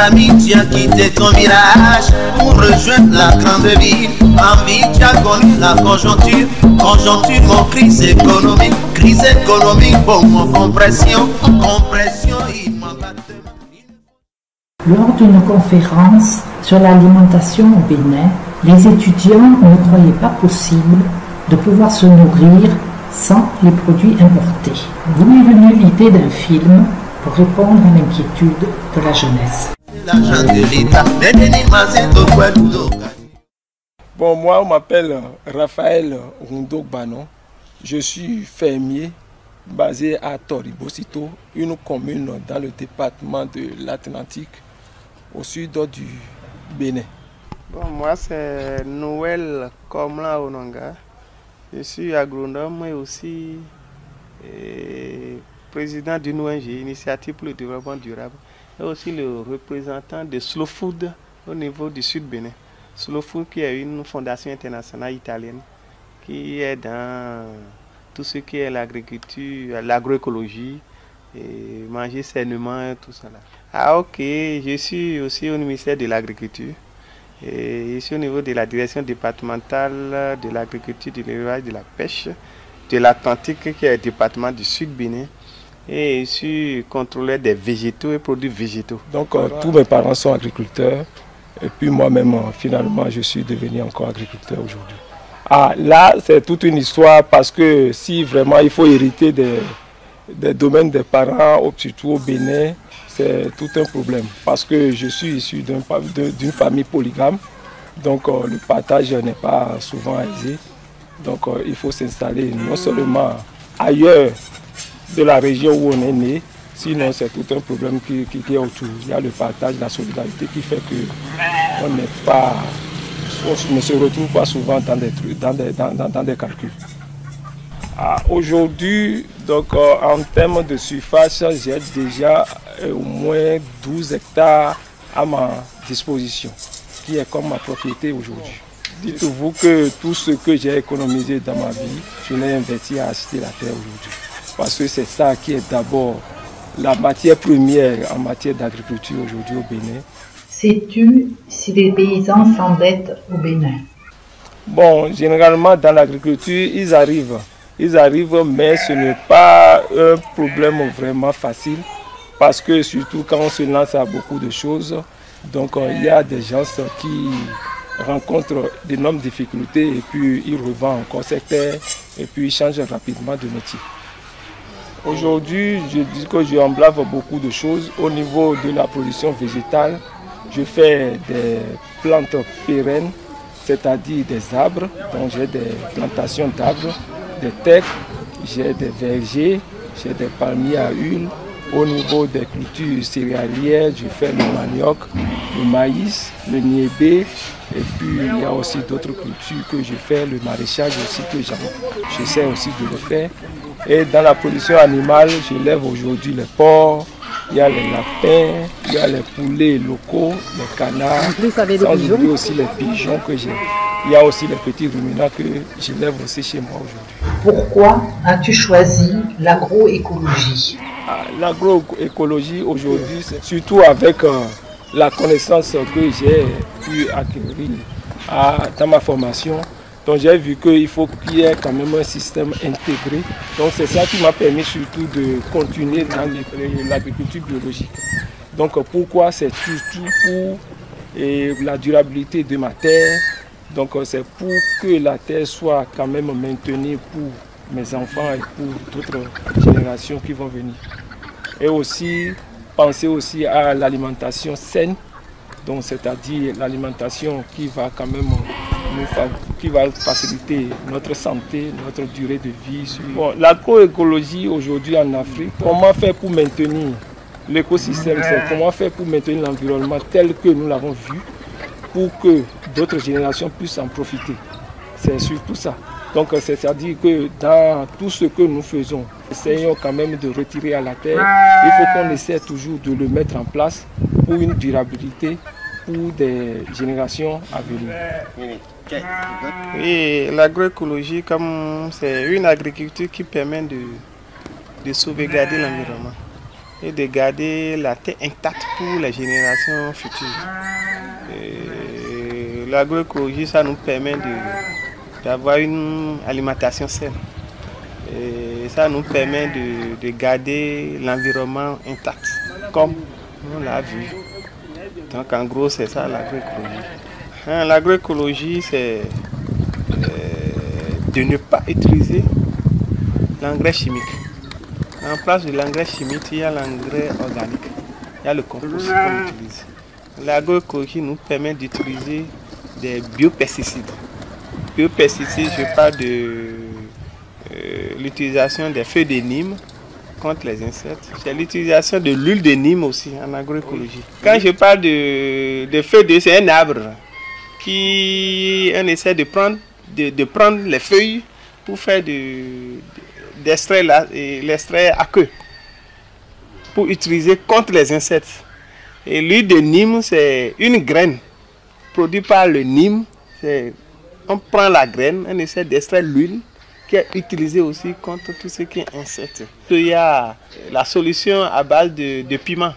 amis, tu as quitté ton village pour rejoindre la grande ville. En vie, tu as connu la conjoncture, conjoncture, mon crise économique, bon, mon compression, immédiatement. Lors d'une conférence sur l'alimentation au Bénin, les étudiants ne croyaient pas possible de pouvoir se nourrir sans les produits importés. D'où est venue l'idée d'un film pour répondre à l'inquiétude de la jeunesse. Bon, moi, on m'appelle Raphaël Rundok-Banon. Je suis fermier basé à Toribosito, une commune dans le département de l'Atlantique, au sud du Bénin. Bon, moi, c'est Noël Komla Onanga. Je suis agronome et aussi président d'une ONG, Initiative pour le développement durable, et aussi le représentant de Slow Food au niveau du Sud Bénin. Slow Food qui est une fondation internationale italienne qui est dans tout ce qui est l'agriculture, l'agroécologie, et manger sainement et tout ça. Ah ok, je suis aussi au ministère de l'Agriculture. Et je suis au niveau de la direction départementale de l'agriculture, de l'élevage, de la pêche, de l'Atlantique qui est le département du Sud Bénin. Et je suis contrôleur des végétaux et produits végétaux. Donc tous mes parents sont agriculteurs. Et puis moi-même, finalement, je suis devenu encore agriculteur aujourd'hui. Ah, là, c'est toute une histoire parce que si vraiment il faut hériter des domaines des parents, surtout au Bénin, c'est tout un problème. Parce que je suis issu d'une famille polygame, donc le partage n'est pas souvent aisé. Donc il faut s'installer non seulement ailleurs de la région où on est né, sinon c'est tout un problème qui est autour. Il y a le partage, la solidarité qui fait qu'on ne se retrouve pas souvent dans des calculs. Aujourd'hui, donc en termes de surface, j'ai déjà au moins 12 hectares à ma disposition, qui est comme ma propriété aujourd'hui. Dites-vous que tout ce que j'ai économisé dans ma vie, je l'ai investi à acheter la terre aujourd'hui. Parce que c'est ça qui est d'abord la matière première en matière d'agriculture aujourd'hui au Bénin. Sais-tu si les paysans s'endettent au Bénin? Bon, généralement dans l'agriculture, ils arrivent, mais ce n'est pas un problème vraiment facile. Parce que surtout quand on se lance à beaucoup de choses, donc il y a des gens qui rencontrent d'énormes difficultés et puis ils revendent encore ces terres et puis ils changent rapidement de métier. Aujourd'hui, je dis que je emblave beaucoup de choses. Au niveau de la production végétale, je fais des plantes pérennes, c'est-à-dire des arbres. Donc j'ai des plantations d'arbres, des tecs, j'ai des vergers, j'ai des palmiers à huile. Au niveau des cultures céréalières, je fais le manioc, le maïs, le niébé. Et puis il y a aussi d'autres cultures que je fais, le maraîchage aussi que j'essaie aussi de le faire. Et dans la production animale, j'élève aujourd'hui les porcs, il y a les lapins, il y a les poulets locaux, les canards, sans oublier aussi les pigeons que j'ai. Il y a aussi les petits ruminants que j'élève aussi chez moi aujourd'hui. Pourquoi as-tu choisi l'agroécologie? L'agroécologie aujourd'hui, c'est surtout avec la connaissance que j'ai pu acquérir dans ma formation. Donc j'ai vu qu'il faut qu'il y ait quand même un système intégré. Donc c'est ça qui m'a permis surtout de continuer dans l'agriculture biologique. Donc pourquoi? C'est surtout pour la durabilité de ma terre. Donc c'est pour que la terre soit quand même maintenue pour mes enfants et pour d'autres générations qui vont venir. Et aussi penser aussi à l'alimentation saine. Donc c'est-à-dire l'alimentation qui va quand même qui va faciliter notre santé, notre durée de vie. Bon, l'agroécologie aujourd'hui en Afrique, comment faire pour maintenir l'écosystème, c'est comment faire pour maintenir l'environnement tel que nous l'avons vu pour que d'autres générations puissent en profiter. C'est surtout ça. Donc c'est-à-dire que dans tout ce que nous faisons, essayons quand même de retirer à la terre. Il faut qu'on essaie toujours de le mettre en place pour une durabilité pour des générations à venir. Oui, l'agroécologie, comme c'est une agriculture qui permet de sauvegarder l'environnement. et de garder la terre intacte pour les générations futures. L'agroécologie, ça nous permet d'avoir une alimentation saine. Et ça nous permet de garder l'environnement intact, comme on l'a vu. Donc en gros, c'est ça l'agroécologie. L'agroécologie, c'est de ne pas utiliser l'engrais chimique. En place de l'engrais chimique, il y a l'engrais organique. Il y a le compost qu'on utilise. L'agroécologie nous permet d'utiliser des biopesticides. Biopesticides, je parle de l'utilisation des feuilles de Nîmes contre les insectes. C'est l'utilisation de l'huile de Nîmes aussi en agroécologie. Quand je parle de feuilles de, c'est un arbre qui on essaie de prendre les feuilles pour faire l'extrait aqueux pour utiliser contre les insectes. Et l'huile de Nîmes, c'est une graine produite par le Nîmes. On prend la graine, on essaie d'extraire l'huile qui est utilisée aussi contre tout ce qui est insectes. Il y a la solution à base de piment,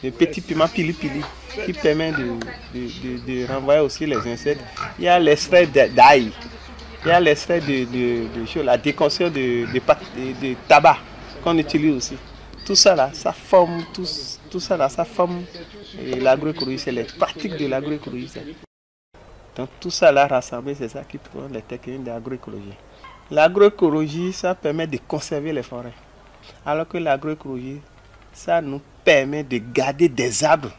de petits piments pili-pili, qui permet de renvoyer aussi les insectes. Il y a l'extrait d'ail, il y a l'extrait la déconction de tabac qu'on utilise aussi. Tout ça là, ça forme, l'agroécologie, c'est les pratiques de l'agroécologie. Donc tout ça là rassemblé, c'est ça qui prend les techniques d'agroécologie. L'agroécologie, ça permet de conserver les forêts. Alors que l'agroécologie, ça nous permet de garder des arbres.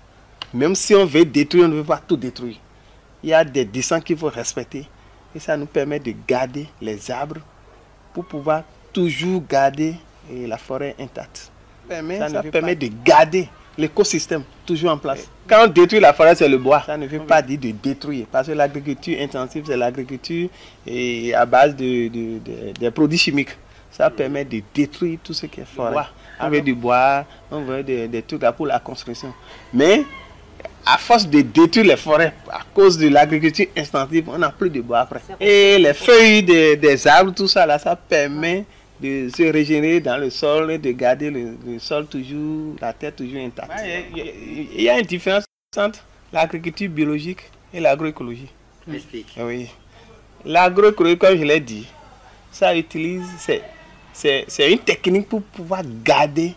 Même si on veut détruire, on ne veut pas tout détruire. Il y a des distances qu'il faut respecter. Et ça nous permet de garder les arbres pour pouvoir toujours garder la forêt intacte. Ça nous permet de garder l'écosystème toujours en place. Quand on détruit la forêt, c'est le bois. Ça ne veut pas dire de détruire. Parce que l'agriculture intensive, c'est l'agriculture à base des produits chimiques. Ça permet de détruire tout ce qui est forêt. On veut du bois, on veut des trucs là pour la construction. Mais à force de détruire les forêts, à cause de l'agriculture intensive, on n'a plus de bois après. Et les feuilles des arbres, tout ça là, ça permet de se régénérer dans le sol et de garder le sol toujours, la terre toujours intacte. Il y a une différence entre l'agriculture biologique et l'agroécologie. Explique. Oui. L'agroécologie, comme je l'ai dit, ça utilise, c'est une technique pour pouvoir garder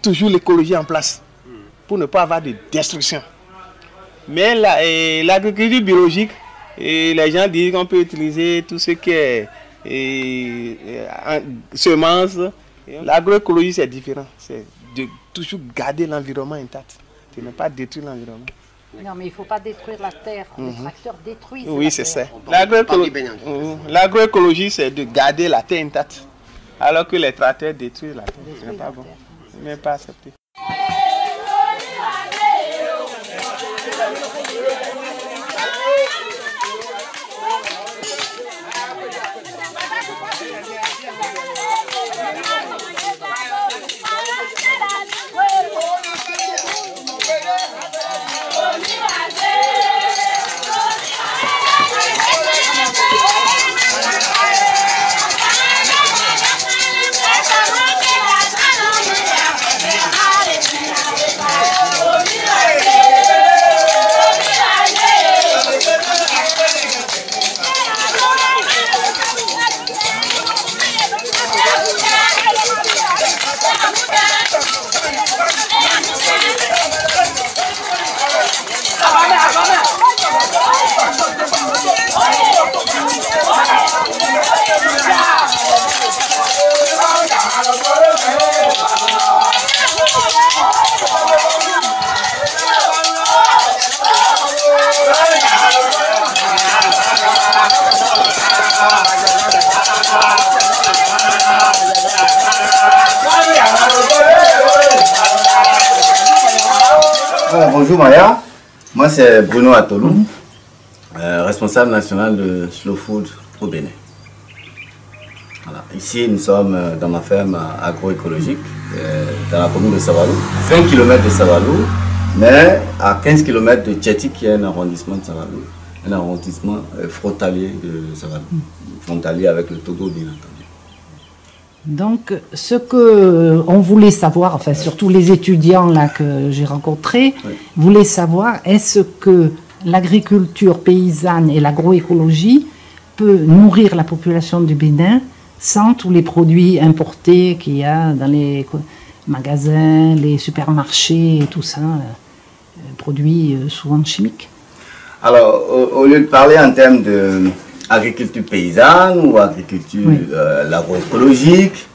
toujours l'écologie en place, pour ne pas avoir de destruction. Mais l'agriculture biologique, les gens disent qu'on peut utiliser tout ce qui est semences. L'agroécologie, c'est différent. C'est de toujours garder l'environnement intact, de ne pas détruire l'environnement. Non, mais il ne faut pas détruire la terre. Les tracteurs détruisent. Oui, c'est ça. L'agroécologie, c'est de garder la terre intacte. Alors que les tracteurs détruisent la terre. Ce n'est pas bon. Ce n'est pas accepté. Bonjour Maya, moi c'est Bruno Atolou, responsable national de Slow Food au Bénin. Voilà. Ici nous sommes dans ma ferme agroécologique dans la commune de Savalou, 20 km de Savalou, mais à 15 km de Tchéti qui est un arrondissement de Savalou, un arrondissement frontalier de Savalou, frontalier avec le Togo bien entendu. Donc, ce que on voulait savoir, enfin surtout les étudiants là que j'ai rencontrés, voulaient savoir, est-ce que l'agriculture paysanne et l'agroécologie peut nourrir la population du Bénin sans tous les produits importés qu'il y a dans les magasins, les supermarchés et tout ça, produits souvent chimiques. Alors, au lieu de parler en termes d'agriculture paysanne ou agriculture l'agroécologique,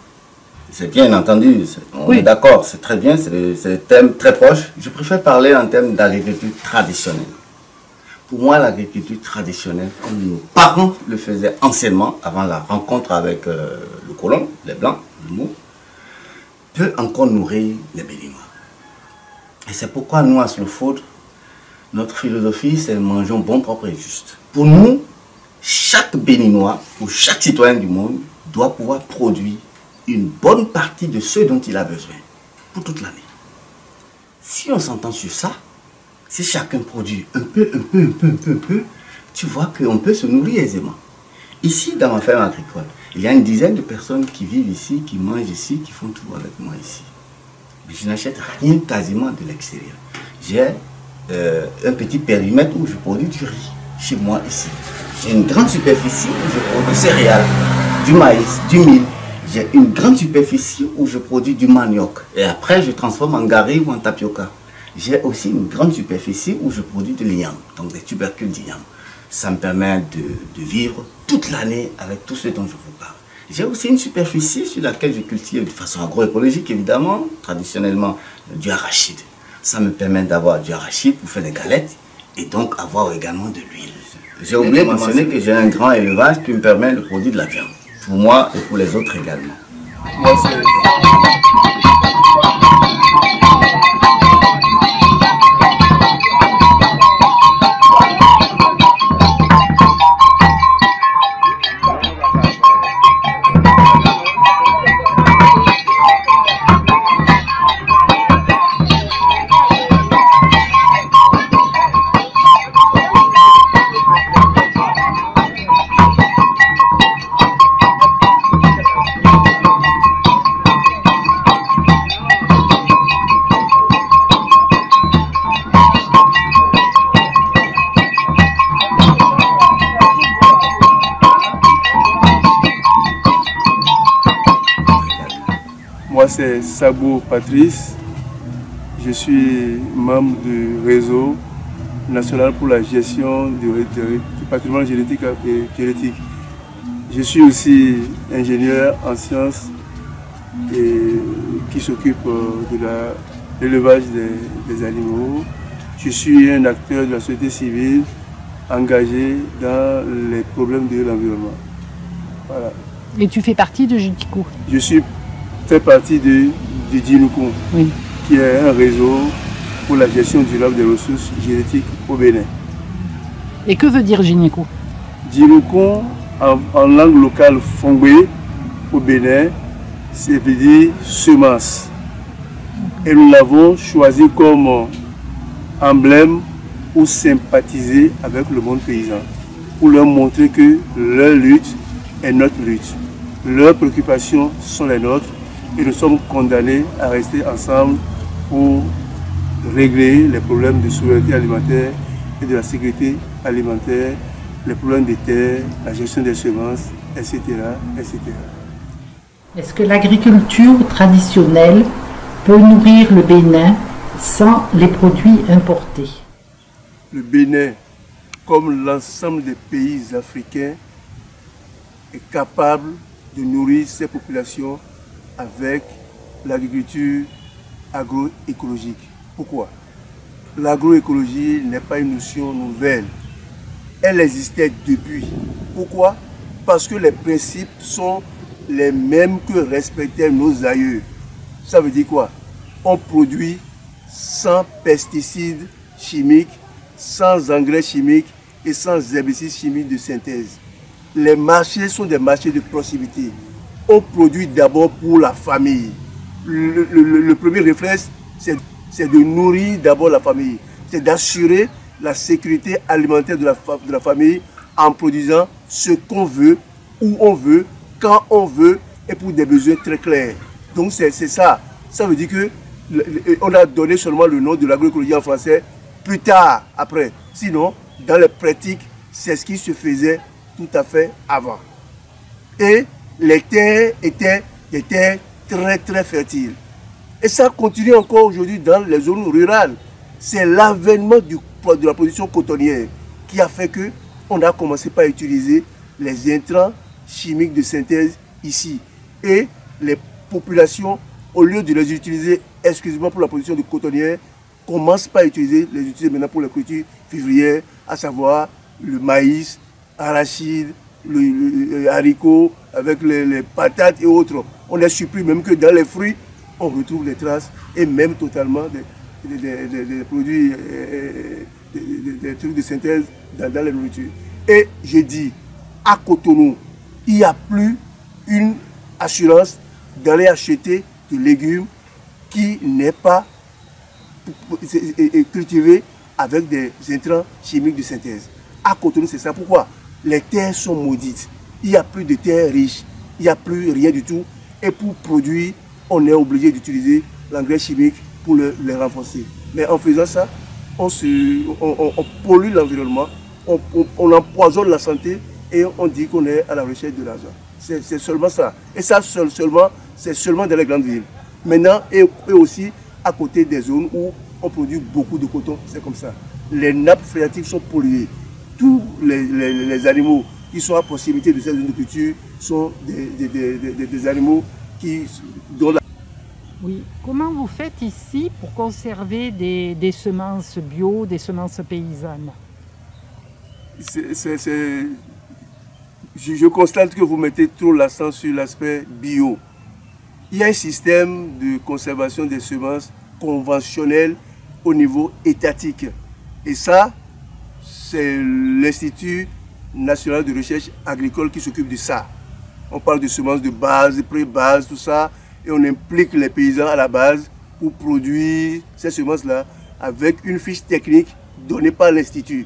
c'est bien entendu, on est d'accord, c'est très bien, c'est des thèmes très proches. Je préfère parler en termes d'agriculture traditionnelle. Pour moi, l'agriculture traditionnelle, comme nos parents le faisaient anciennement, avant la rencontre avec le colon, les Blancs, le mot, peut encore nourrir les Béninois. Et c'est pourquoi nous, à Slow Food, notre philosophie, c'est mangeons bon, propre et juste. Pour nous, chaque Béninois ou chaque citoyen du monde doit pouvoir produire une bonne partie de ce dont il a besoin pour toute l'année. Si on s'entend sur ça, si chacun produit un peu, tu vois qu'on peut se nourrir aisément. Ici, dans ma ferme agricole, il y a une dizaine de personnes qui vivent ici, qui mangent ici, qui font tout avec moi ici. Mais je n'achète rien quasiment de l'extérieur. J'ai un petit périmètre où je produis du riz, chez moi ici. J'ai une grande superficie où je produis céréales, du maïs, du mil. J'ai une grande superficie où je produis du manioc. Et après, je transforme en gari ou en tapioca. J'ai aussi une grande superficie où je produis de l'igname, donc des tubercules d'igname. Ça me permet de vivre toute l'année avec tout ce dont je vous parle. J'ai aussi une superficie sur laquelle je cultive de façon agroécologique, évidemment, traditionnellement, du arachide. Ça me permet d'avoir du arachide pour faire des galettes et donc avoir également de l'huile. J'ai oublié de mentionner que j'ai un grand élevage qui me permet de produire de la viande, pour moi et pour les autres également. Moi, c'est Sabo Patrice. Je suis membre du réseau national pour la gestion du patrimoine génétique et génétique. Je suis aussi ingénieur en sciences et qui s'occupe de l'élevage des animaux. Je suis un acteur de la société civile engagé dans les problèmes de l'environnement. Voilà. Et tu fais partie de Jutico? Je fais partie du Djiloukoun, qui est un réseau pour la gestion durable des ressources génétiques au Bénin. Et que veut dire Djiloukoun? Djiloukoun, en langue locale fongbe, au Bénin, ça veut dire semence. Et nous l'avons choisi comme emblème pour sympathiser avec le monde paysan, pour leur montrer que leur lutte est notre lutte. Leurs préoccupations sont les nôtres et nous sommes condamnés à rester ensemble pour régler les problèmes de souveraineté alimentaire et de la sécurité alimentaire, les problèmes des terres, la gestion des semences, etc. etc. Est-ce que l'agriculture traditionnelle peut nourrir le Bénin sans les produits importés? Le Bénin, comme l'ensemble des pays africains, est capable de nourrir ses populations avec l'agriculture agroécologique. Pourquoi? L'agroécologie n'est pas une notion nouvelle. Elle existait depuis. Pourquoi? Parce que les principes sont les mêmes que respectaient nos aïeux. Ça veut dire quoi? On produit sans pesticides chimiques, sans engrais chimiques et sans herbicides chimiques de synthèse. Les marchés sont des marchés de proximité. On produit d'abord pour la famille. Le premier réflexe, c'est de nourrir d'abord la famille. C'est d'assurer la sécurité alimentaire de la famille en produisant ce qu'on veut, où on veut, quand on veut et pour des besoins très clairs. Donc c'est ça. Ça veut dire que on a donné seulement le nom de l'agroécologie en français plus tard, après. Sinon, dans les pratiques, c'est ce qui se faisait tout à fait avant. Et les terres étaient des terres très très fertiles. Et ça continue encore aujourd'hui dans les zones rurales. C'est l'avènement de la production cotonnière qui a fait qu'on a commencé par utiliser les intrants chimiques de synthèse ici. Et les populations, au lieu de les utiliser exclusivement pour la production de cotonnière, commencent par les utiliser maintenant pour les cultures vivrières, à savoir le maïs, arachide, le haricot, avec les patates et autres. On a surpris même que dans les fruits, on retrouve les traces et même totalement des produits, des trucs de synthèse dans les nourritures. Et je dis, à Cotonou, il n'y a plus une assurance d'aller acheter des légumes qui n'est pas cultivé avec des intrants chimiques de synthèse. À Cotonou, c'est ça. Pourquoi? Les terres sont maudites. Il n'y a plus de terres riches. Il n'y a plus rien du tout. Et pour produire, on est obligé d'utiliser l'engrais chimique pour les renforcer. Mais en faisant ça, on pollue l'environnement, on empoisonne la santé et on dit qu'on est à la recherche de l'argent. C'est seulement ça. Et ça, c'est seulement dans les grandes villes. Maintenant, et aussi à côté des zones où on produit beaucoup de coton, c'est comme ça. Les nappes phréatiques sont polluées. Tous les animaux qui sont à proximité de ces zones de culture sont des animaux dont la... Oui. Comment vous faites ici pour conserver des semences bio, des semences paysannes? Je constate que vous mettez trop l'accent sur l'aspect bio. Il y a un système de conservation des semences conventionnelles au niveau étatique. Et ça, c'est l'Institut national de recherche agricole qui s'occupe de ça. On parle de semences de base, pré-base, tout ça, et on implique les paysans à la base pour produire ces semences-là avec une fiche technique donnée par l'Institut.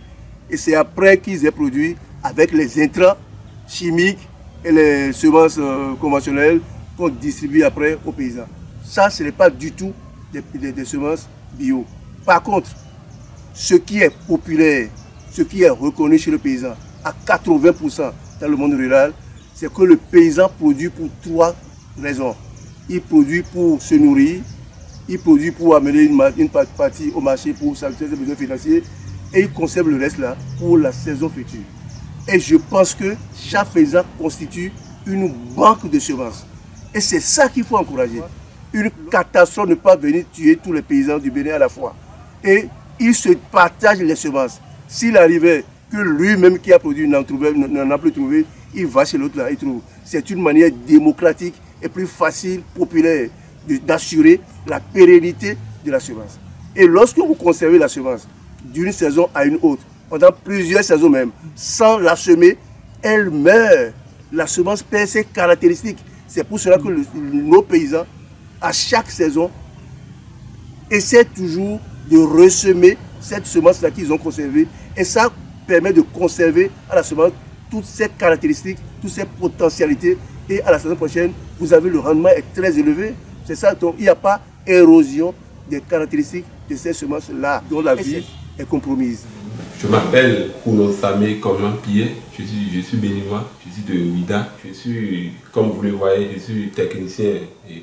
Et c'est après qu'ils aient produit avec les intrants chimiques et les semences conventionnelles qu'on distribue après aux paysans. Ça, ce n'est pas du tout des semences bio. Par contre, ce qui est populaire, ce qui est reconnu chez le paysan à 80% dans le monde rural, c'est que le paysan produit pour 3 raisons. Il produit pour se nourrir, il produit pour amener une partie au marché pour satisfaire ses besoins financiers et il conserve le reste là pour la saison future. Et je pense que chaque paysan constitue une banque de semences. Et c'est ça qu'il faut encourager. Une catastrophe ne peut pas venir tuer tous les paysans du Bénin à la fois. Et ils se partagent les semences. S'il arrivait que lui-même qui a produit n'en a plus trouvé, il va chez l'autre là, il trouve. C'est une manière démocratique et plus facile, populaire, d'assurer la pérennité de la semence. Et lorsque vous conservez la semence d'une saison à une autre, pendant plusieurs saisons même, sans la semer, elle meurt. La semence perd ses caractéristiques. C'est pour cela que nos paysans, à chaque saison, essaient toujours de ressemer cette semence-là qu'ils ont conservée. Et ça permet de conserver à la semence toutes ces caractéristiques, toutes ces potentialités. Et à la saison prochaine, vous avez le rendement est très élevé. C'est ça, donc il n'y a pas érosion des caractéristiques de ces semences-là, dont la vie est compromise. Je m'appelle Kouno Samé Komlan Pied, je suis béninois, je suis de Ouida. Je suis, comme vous le voyez, je suis technicien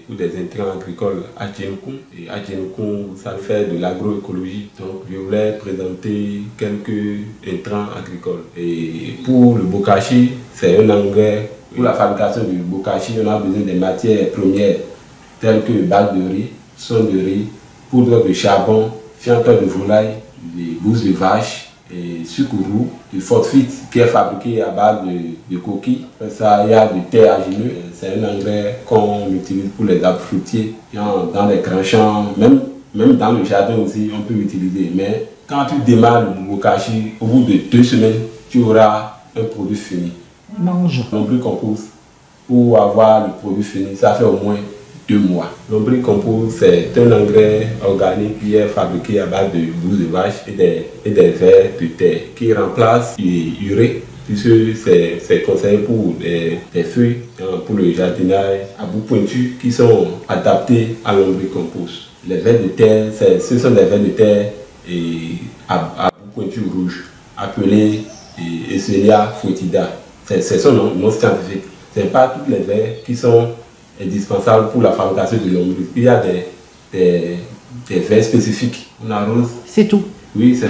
pour des intrants agricoles à Djenkoum. Et à Djenkoum, ça fait de l'agroécologie. Donc je voulais présenter quelques intrants agricoles. Et pour le bokashi, c'est un engrais. Pour la fabrication du bokashi, on a besoin des matières premières telles que bague de riz, son de riz, poudre de charbon, fianteur de volaille, des bousses de vache, et sucre du phosphite qui est fabriqué à base de coquilles. Après ça, il y a du thé argileux. C'est un engrais qu'on utilise pour les arbres fruitiers. Dans les grands champs, même dans le jardin aussi, on peut l'utiliser. Mais quand tu démarres le bokashi, au bout de 2 semaines, tu auras un produit fini. Mange. Lombricompost, pour avoir le produit fini, ça fait au moins 2 mois. Lombricompost, c'est un engrais organique qui est fabriqué à base de bouse de vache et des vers de terre qui remplace l'urée puisque c'est conseillé pour des feuilles, pour le jardinage à bout pointu qui sont adaptés à lombricompost. Les vers de terre, ce sont des vers de terre à bout pointu rouge, appelés Escherichia foetida. C'est son nom scientifique. Ce n'est pas toutes les vers qui sont indispensables pour la fabrication de lombric. Il y a des vers spécifiques. On arrose. C'est tout. Oui, c'est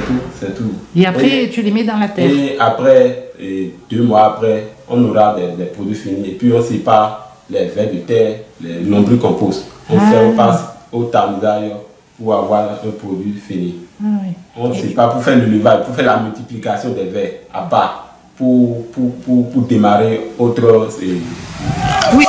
tout. Et après, tu les mets dans la terre. Et après, 2 mois après, on aura des produits finis. Et puis on sépare les vers de terre, les lombricompost. On passe au tamisage pour avoir un produit fini. On ne sait pas pour faire le levage, pour faire la multiplication des vers à part, pour démarrer autre. Oui.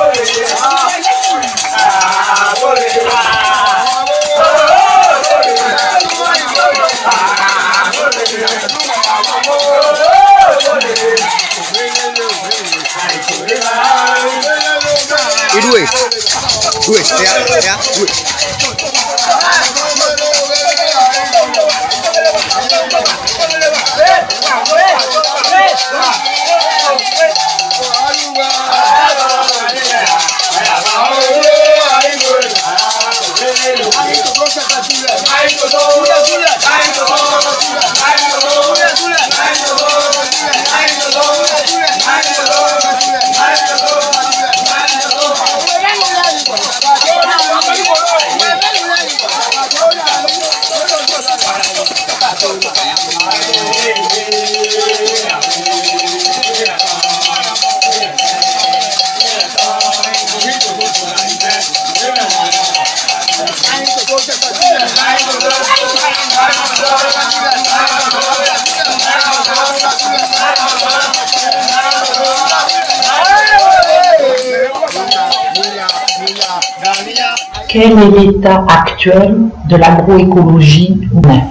Quel est l'état actuel de l'agroécologie au Bénin?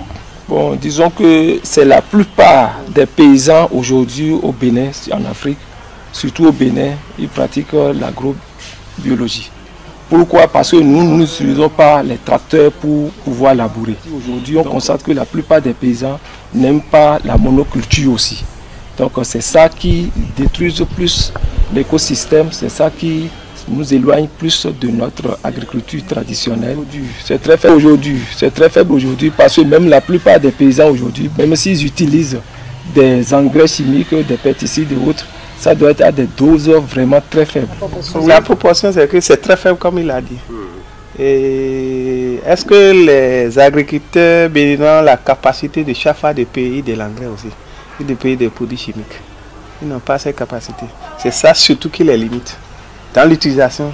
Bon, disons que c'est la plupart des paysans aujourd'hui au Bénin, en Afrique, surtout au Bénin, ils pratiquent l'agrobiologie. Pourquoi? Parce que nous n'utilisons pas les tracteurs pour pouvoir labourer. Aujourd'hui, on constate que la plupart des paysans n'aiment pas la monoculture aussi. Donc c'est ça qui détruit plus l'écosystème, c'est ça qui nous éloigne plus de notre agriculture traditionnelle. C'est très faible aujourd'hui, parce que même la plupart des paysans aujourd'hui, même s'ils utilisent des engrais chimiques, des pesticides et autres, ça doit être à des doses vraiment très faibles. La proportion, c'est que c'est très faible comme il a dit. Et est-ce que les agriculteurs béninois ont la capacité de chaque fois de payer de l'engrais aussi et de payer des produits chimiques? Ils n'ont pas cette capacité. C'est ça surtout qui les limite dans l'utilisation.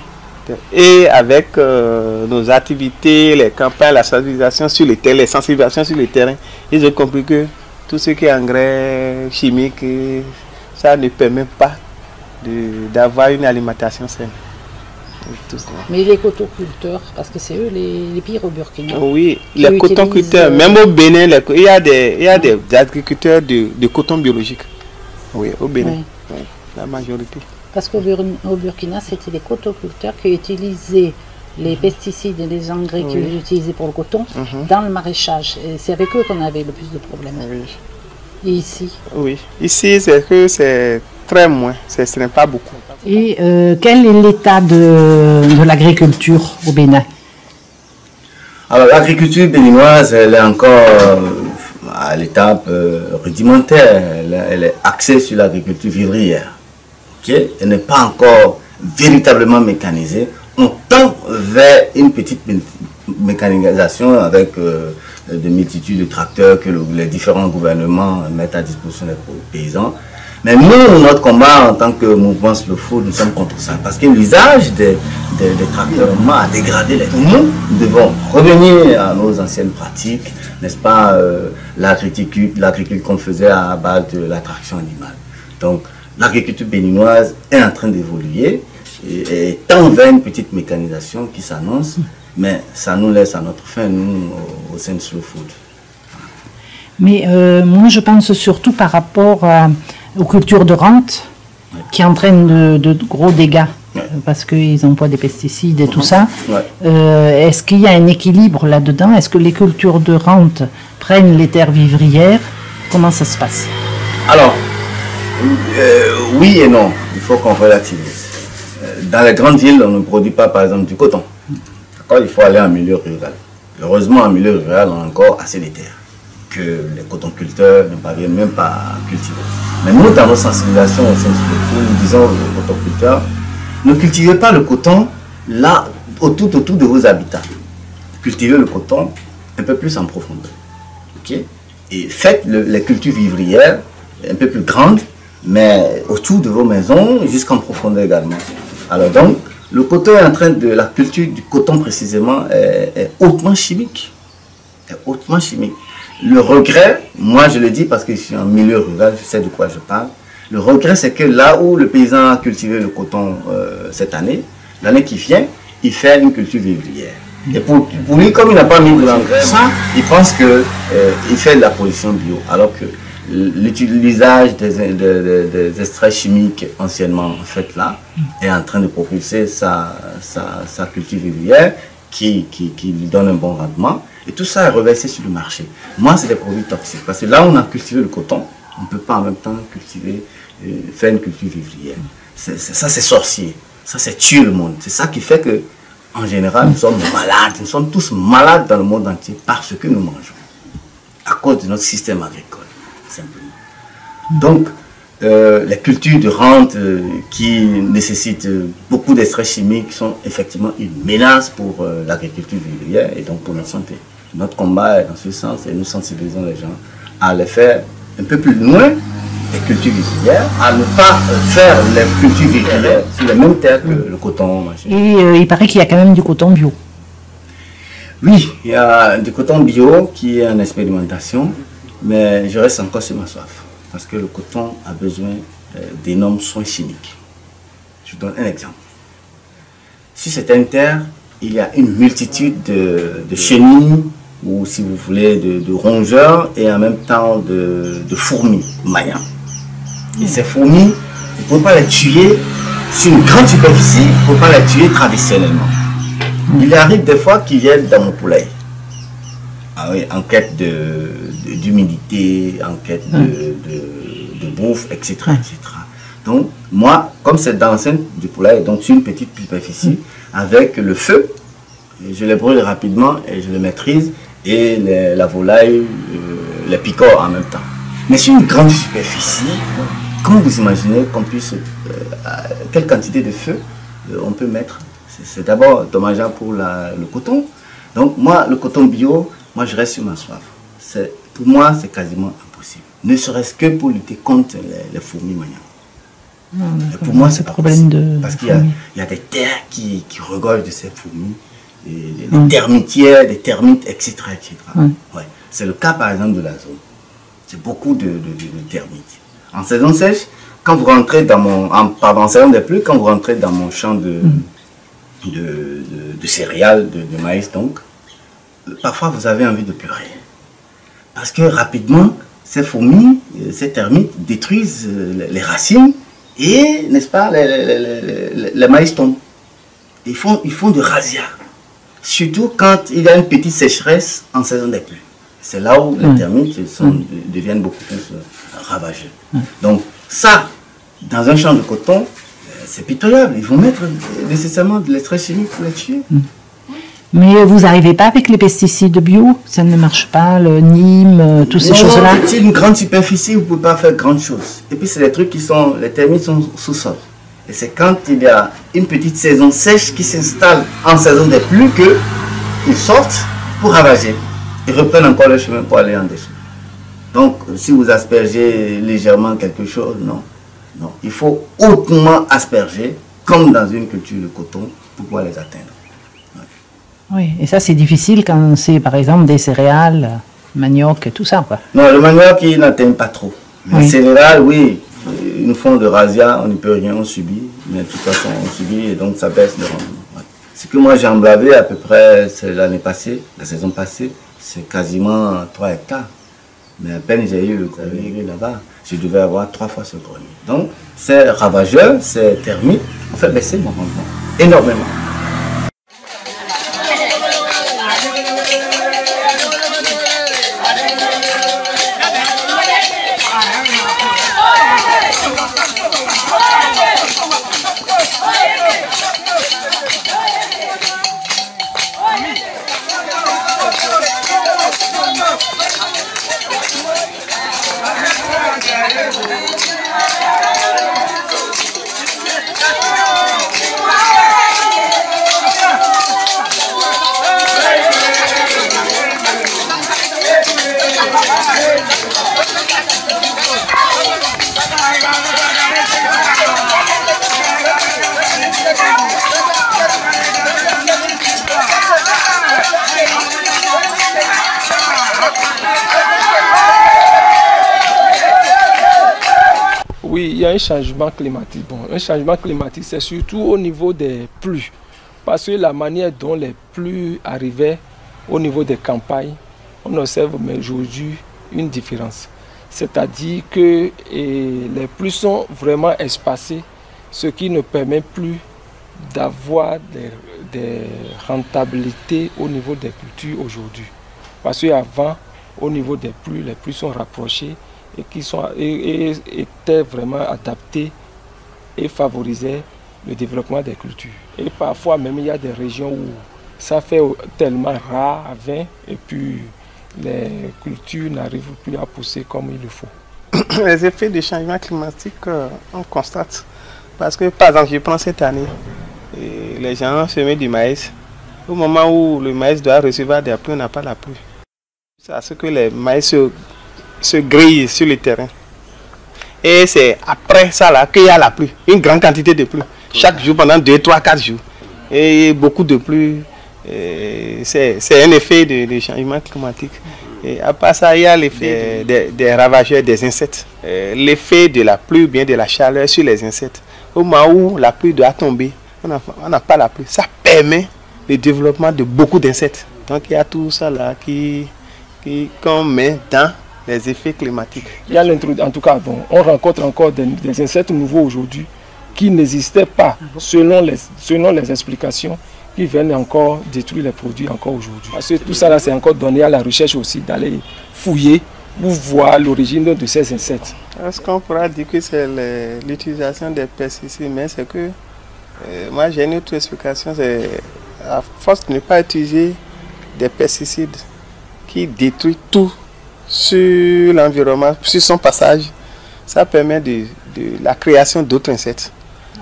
Et avec nos activités, les campagnes, la sensibilisation sur le terrain, les sensibilisations sur le terrain, ils ont compris que tout ce qui est engrais chimique, ça ne permet pas d'avoir une alimentation saine. Mais les cotoculteurs, parce que c'est eux les pires au Burkina. Oui, les cotoculteurs, même au Bénin, il y a des agriculteurs de coton biologique. Oui, au Bénin, oui. Oui, la majorité. Parce qu'au Burkina, c'était les cotoculteurs qui utilisaient les pesticides et les engrais qu'ils utilisaient pour le coton dans le maraîchage. C'est avec eux qu'on avait le plus de problèmes. Oui. Et ici? Oui, ici c'est très moins, ce n'est pas beaucoup. Et quel est l'état de l'agriculture au Bénin? Alors l'agriculture béninoise, elle est encore à l'étape rudimentaire, elle est axée sur l'agriculture vivrière. Okay? Elle n'est pas encore véritablement mécanisée. On tend vers une petite mécanisation avec de multitudes de tracteurs que les différents gouvernements mettent à disposition des paysans. Mais nous, notre combat en tant que mouvement Slow Food, nous sommes contre ça. Parce que l'usage des tracteurs a dégradé les terres. Nous devons revenir à nos anciennes pratiques, n'est-ce pas, l'agriculture qu'on faisait à base de l'attraction animale. Donc, l'agriculture béninoise est en train d'évoluer et tend vers une petite mécanisation qui s'annonce, mais ça nous laisse à notre fin, nous, au sein de Slow Food. Mais moi, je pense surtout par rapport aux cultures de rente qui entraînent de gros dégâts parce qu'ils emploient des pesticides et tout ça. Est-ce qu'il y a un équilibre là-dedans? Est-ce que les cultures de rente prennent les terres vivrières? Comment ça se passe? Alors, Oui et non, il faut qu'on relativise. Dans les grandes villes, on ne produit pas par exemple du coton. Il faut aller en milieu rural. Heureusement, en milieu rural, on a encore assez de terres que les cotonculteurs ne parviennent même pas à cultiver. Mais nous, dans nos sensibilisations au sein de Slow Food, nous disons aux cotonculteurs, ne cultivez pas le coton là, autour de vos habitats. Cultivez le coton un peu plus en profondeur. Okay? Et faites les cultures vivrières un peu plus grandes, mais autour de vos maisons, jusqu'en profondeur également. Alors donc, le coton est en train de... La culture du coton précisément est hautement chimique. Hautement chimique. Le regret, moi je le dis parce que je suis en milieu rural, je sais de quoi je parle. Le regret, c'est que là où le paysan a cultivé le coton cette année, l'année qui vient, il fait une culture vivrière. Et pour lui, comme il n'a pas mis de l'engrais, il pense qu'il fait de la production bio, alors que l'usage des extraits chimiques anciennement fait là est en train de propulser sa culture vivrière qui lui donne un bon rendement. Et tout ça est reversé sur le marché. Moi, c'est des produits toxiques. Parce que là où on a cultivé le coton, on ne peut pas en même temps cultiver, faire une culture vivrière. Ça, c'est sorcier. Ça, c'est tuer le monde. C'est ça qui fait que, en général, nous sommes malades. Nous sommes tous malades dans le monde entier parce que nous mangeons. À cause de notre système agricole, simplement. Donc, les cultures de rente qui nécessitent beaucoup d'extraits chimiques sont effectivement une menace pour l'agriculture vivrière et donc pour notre santé. Notre combat est dans ce sens et nous sensibilisons les gens à les faire un peu plus loin des cultures vivrières, à ne pas faire les cultures vivrières sur les mêmes terres que le coton. Et il paraît qu'il y a quand même du coton bio. Oui, il y a du coton bio qui est en expérimentation, mais je reste encore sur ma soif. Parce que le coton a besoin d'énormes soins chimiques. Je vous donne un exemple. Sur certaines terres, il y a une multitude de chenilles, ou si vous voulez, de rongeurs, et en même temps de fourmis maillantes. Et ces fourmis, il ne faut pas les tuer sur une grande superficie, il ne faut pas les tuer traditionnellement. Il arrive des fois qu'ils viennent dans mon poulailler. Ah oui, en quête d'humidité, en quête de bouffe, etc., etc. Donc, moi, comme c'est dans l'enceinte du poulailler, donc sur une petite superficie, avec le feu, je les brûle rapidement et je les maîtrise, et la volaille, les picore en même temps. Mais sur une grande superficie, comment vous imaginez qu'on puisse, quelle quantité de feu on peut mettre? C'est d'abord dommageable pour le coton. Donc, moi, le coton bio, moi, je reste sur ma soif. Pour moi, c'est quasiment impossible. Ne serait-ce que pour lutter contre les fourmis maillantes. Pour moi, c'est pas possible. Parce qu'il y a des terres qui regorgent de ces fourmis, des termitières, des termites, etc. etc. Ouais. C'est le cas, par exemple, de la zone. C'est beaucoup de termites. En saison sèche, quand vous rentrez dans mon... en saison des pluies, quand vous rentrez dans mon champ de céréales, de maïs, donc, parfois vous avez envie de pleurer. Parce que rapidement, ces fourmis, ces termites détruisent les racines et, n'est-ce pas, les maïs tombent. Ils font de razzia. Surtout quand il y a une petite sécheresse en saison des pluies. C'est là où les termites deviennent beaucoup plus ravageux. Donc ça, dans un champ de coton, c'est pitoyable. Ils vont mettre nécessairement de l'extrait chimique pour les tuer. Mais vous n'arrivez pas avec les pesticides bio? Ça ne marche pas, le Nîmes, toutes ces choses-là? C'est une grande superficie, vous ne pouvez pas faire grand chose. Et puis c'est des trucs qui sont... Les termites sont sous-sol. Et c'est quand il y a une petite saison sèche qui s'installe en saison des pluies qu'ils sortent pour ravager. Ils reprennent encore le chemin pour aller en dessous. Donc, si vous aspergez légèrement quelque chose, non. Non, il faut hautement asperger, comme dans une culture de coton, pour pouvoir les atteindre. Oui, et ça c'est difficile quand c'est par exemple des céréales, manioc et tout ça, quoi. Non, le manioc il n'atteint pas trop. Les céréales, oui, une forme de razzia, on n'y peut rien, on subit, mais de toute façon on subit et donc ça baisse de rendement. Ouais. Ce que moi j'ai emblavé à peu près, c'est l'année passée, la saison passée, c'est quasiment 3 hectares. Mais à peine j'ai eu le grenier là-bas, je devais avoir 3 fois ce grenier. Donc, ces ravageurs, ces termites, ont fait baisser mon rendement énormément. y a un changement climatique. Bon, un changement climatique, c'est surtout au niveau des pluies. Parce que la manière dont les pluies arrivaient au niveau des campagnes, on observe aujourd'hui une différence. C'est-à-dire que les pluies sont vraiment espacées, ce qui ne permet plus d'avoir des rentabilités au niveau des cultures aujourd'hui. Parce qu'avant, au niveau des pluies, les pluies sont rapprochées et qui étaient vraiment adaptées et favorisaient le développement des cultures. Et parfois même il y a des régions où ça fait tellement rare à 20 et puis les cultures n'arrivent plus à pousser comme il le faut. Les effets du changement climatique, on constate. Parce que par exemple, je prends cette année, les gens semaient du maïs. Au moment où le maïs doit recevoir des pluies, on n'a pas la pluie. C'est à ce que les maïs se grillent sur le terrain. Et c'est après ça là qu'il y a la pluie, une grande quantité de pluie. Chaque jour pendant 2, 3, 4 jours. Et beaucoup de pluie. C'est un effet de changement climatique. Et à part ça, il y a l'effet des ravageurs des insectes. L'effet de la pluie, bien de la chaleur sur les insectes. Au moment où la pluie doit tomber, on n'a pas la pluie. Ça permet le développement de beaucoup d'insectes. Donc il y a tout ça là qu'on met dans les effets climatiques. Il y a en tout cas, bon, on rencontre encore des insectes nouveaux aujourd'hui qui n'existaient pas selon les explications qui viennent encore détruire les produits encore aujourd'hui. Parce que tout ça là, c'est encore donné à la recherche aussi d'aller fouiller pour voir l'origine de ces insectes. Est-ce qu'on pourra dire que c'est l'utilisation des pesticides, mais c'est que moi j'ai une autre explication, c'est à force de ne pas utiliser des pesticides qui détruisent tout sur l'environnement, sur son passage, ça permet de la création d'autres insectes.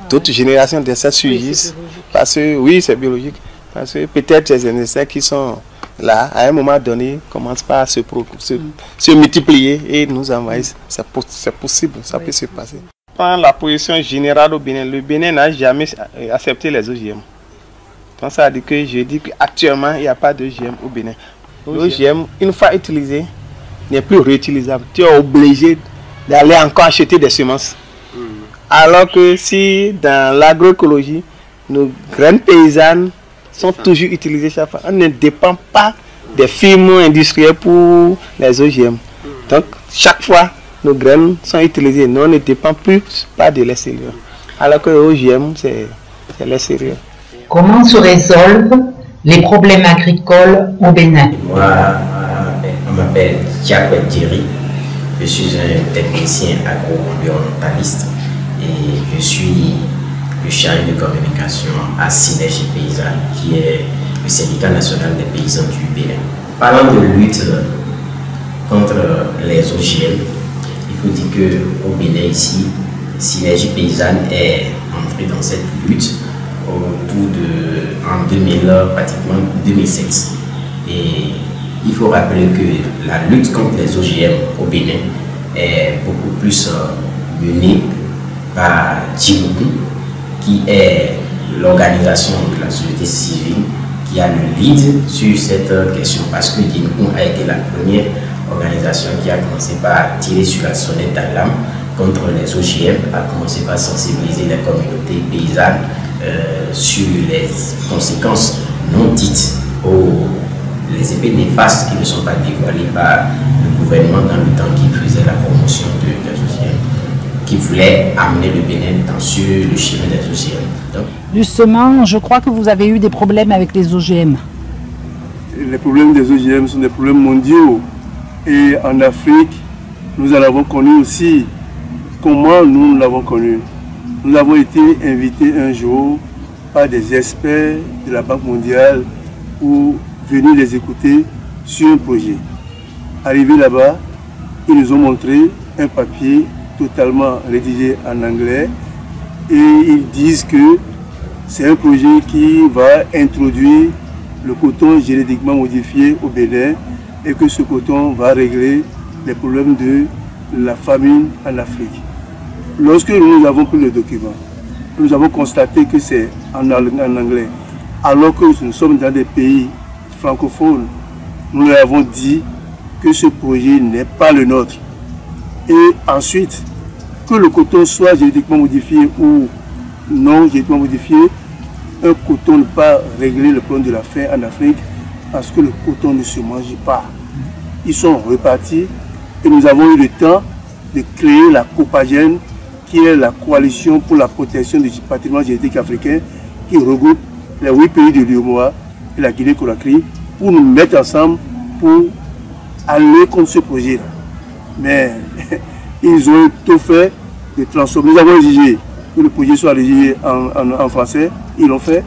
D'autres générations d'insectes surgissent. Parce que, oui, c'est biologique. Parce que peut-être les insectes qui sont là, à un moment donné, commencent pas à se multiplier et nous envahissent. C'est possible, ça peut se passer. Dans la position générale au Bénin, le Bénin n'a jamais accepté les OGM. Donc ça veut dire que je dis qu'actuellement, il n'y a pas d'OGM au Bénin. L'OGM, une fois utilisé, n'est plus réutilisable. Tu es obligé d'aller encore acheter des semences. Alors que si dans l'agroécologie, nos graines paysannes sont toujours utilisées chaque fois, on ne dépend pas des firmes industrielles pour les OGM. Donc chaque fois, nos graines sont utilisées. Nous, on ne dépend plus pas de l'extérieur. Alors que l'OGM, c'est l'extérieur. Comment se résolvent les problèmes agricoles au Bénin? Moi, on m'appelle Thiago Thierry. Je suis un technicien agro-environnementaliste et je suis le chargé de communication à Synergie Paysanne, qui est le syndicat national des paysans du Bénin. Parlant de lutte contre les OGM, il faut dire qu'au Bénin ici, Synergie Paysanne est entrée dans cette lutte en 2000, pratiquement 2007. Et il faut rappeler que la lutte contre les OGM au Bénin est beaucoup plus menée par Djibouti, qui est l'organisation de la société civile qui a le lead sur cette question, parce que Djibouti a été la première organisation qui a commencé par tirer sur la sonnette d'alarme contre les OGM, a commencé par sensibiliser les communautés paysannes sur les conséquences non dites, les effets néfastes qui ne sont pas dévoilés par le gouvernement dans le temps qui faisait la promotion des OGM, qui voulait amener le Bénin sur le chemin des OGM. Donc, justement, je crois que vous avez eu des problèmes avec les OGM. Les problèmes des OGM sont des problèmes mondiaux. Et en Afrique, nous en avons connu aussi. Comment nous l'avons connu? Nous avons été invités un jour par des experts de la Banque mondiale pour venir les écouter sur un projet. Arrivés là-bas, ils nous ont montré un papier totalement rédigé en anglais et ils disent que c'est un projet qui va introduire le coton génétiquement modifié au Bénin et que ce coton va régler les problèmes de la famine en Afrique. Lorsque nous avons pris le document, nous avons constaté que c'est en anglais, alors que nous sommes dans des pays francophones. Nous leur avons dit que ce projet n'est pas le nôtre. Et ensuite, que le coton soit génétiquement modifié ou non génétiquement modifié, un coton ne peut pas régler le problème de la faim en Afrique parce que le coton ne se mange pas. Ils sont repartis et nous avons eu le temps de créer la COPAGEN, qui est la coalition pour la protection du patrimoine génétique africain, qui regroupe les 8 pays de l'UEMOA et la Guinée-Conakry, pour nous mettre ensemble pour aller contre ce projet-là. Mais ils ont tout fait de transformer. Nous avons exigé que le projet soit rédigé en français, ils l'ont fait.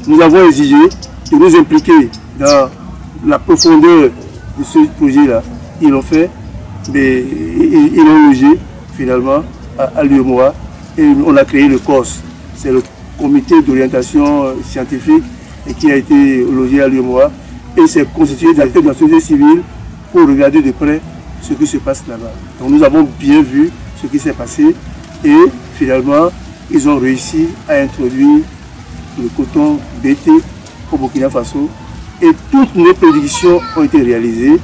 Nous avons exigé de nous impliquer dans la profondeur de ce projet-là, ils l'ont fait, mais ils l'ont logé finalement à l'UEMOA et on a créé le COS, c'est le comité d'orientation scientifique et qui a été logé à l'UEMOA et c'est constitué d'acteurs de la société civile pour regarder de près ce qui se passe là-bas. Donc nous avons bien vu ce qui s'est passé et finalement ils ont réussi à introduire le coton BT au Burkina Faso et toutes nos prédictions ont été réalisées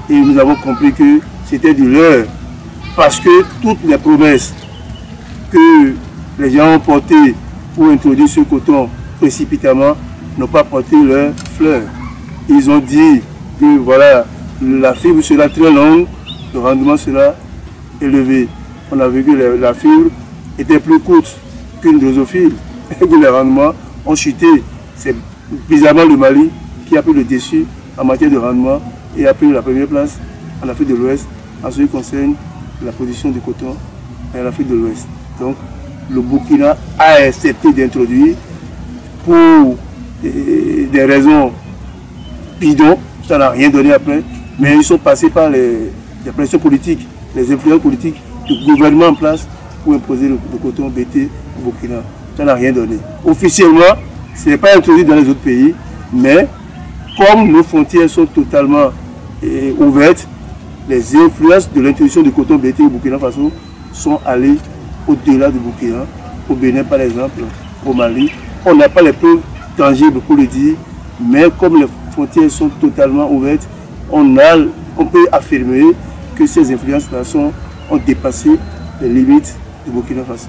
et nous avons compris que c'était du leurre parce que toutes les promesses que les gens ont portées pour introduire ce coton précipitamment n'ont pas porté leurs fleurs. Ils ont dit que voilà, la fibre sera très longue, le rendement sera élevé. On a vu que la fibre était plus courte qu'une drosophile et que les rendements ont chuté. C'est bizarrement le Mali qui a pris le dessus en matière de rendement et a pris la première place en Afrique de l'Ouest en ce qui concerne la production de coton en Afrique de l'Ouest. Donc le Burkina a accepté d'introduire pour des raisons bidons, ça n'a rien donné après, mais ils sont passés par les pressions politiques, les influences politiques du gouvernement en place pour imposer le coton BT au Burkina. Ça n'a rien donné. Officiellement, ce n'est pas introduit dans les autres pays, mais comme nos frontières sont totalement ouvertes, les influences de l'introduction du coton BT au Burkina Faso sont allées au-delà du Burkina, au Bénin par exemple, au Mali. On n'a pas les preuves tangibles pour le dire, mais comme les frontières sont totalement ouvertes, on peut affirmer que ces influences-là ont dépassé les limites du Burkina Faso.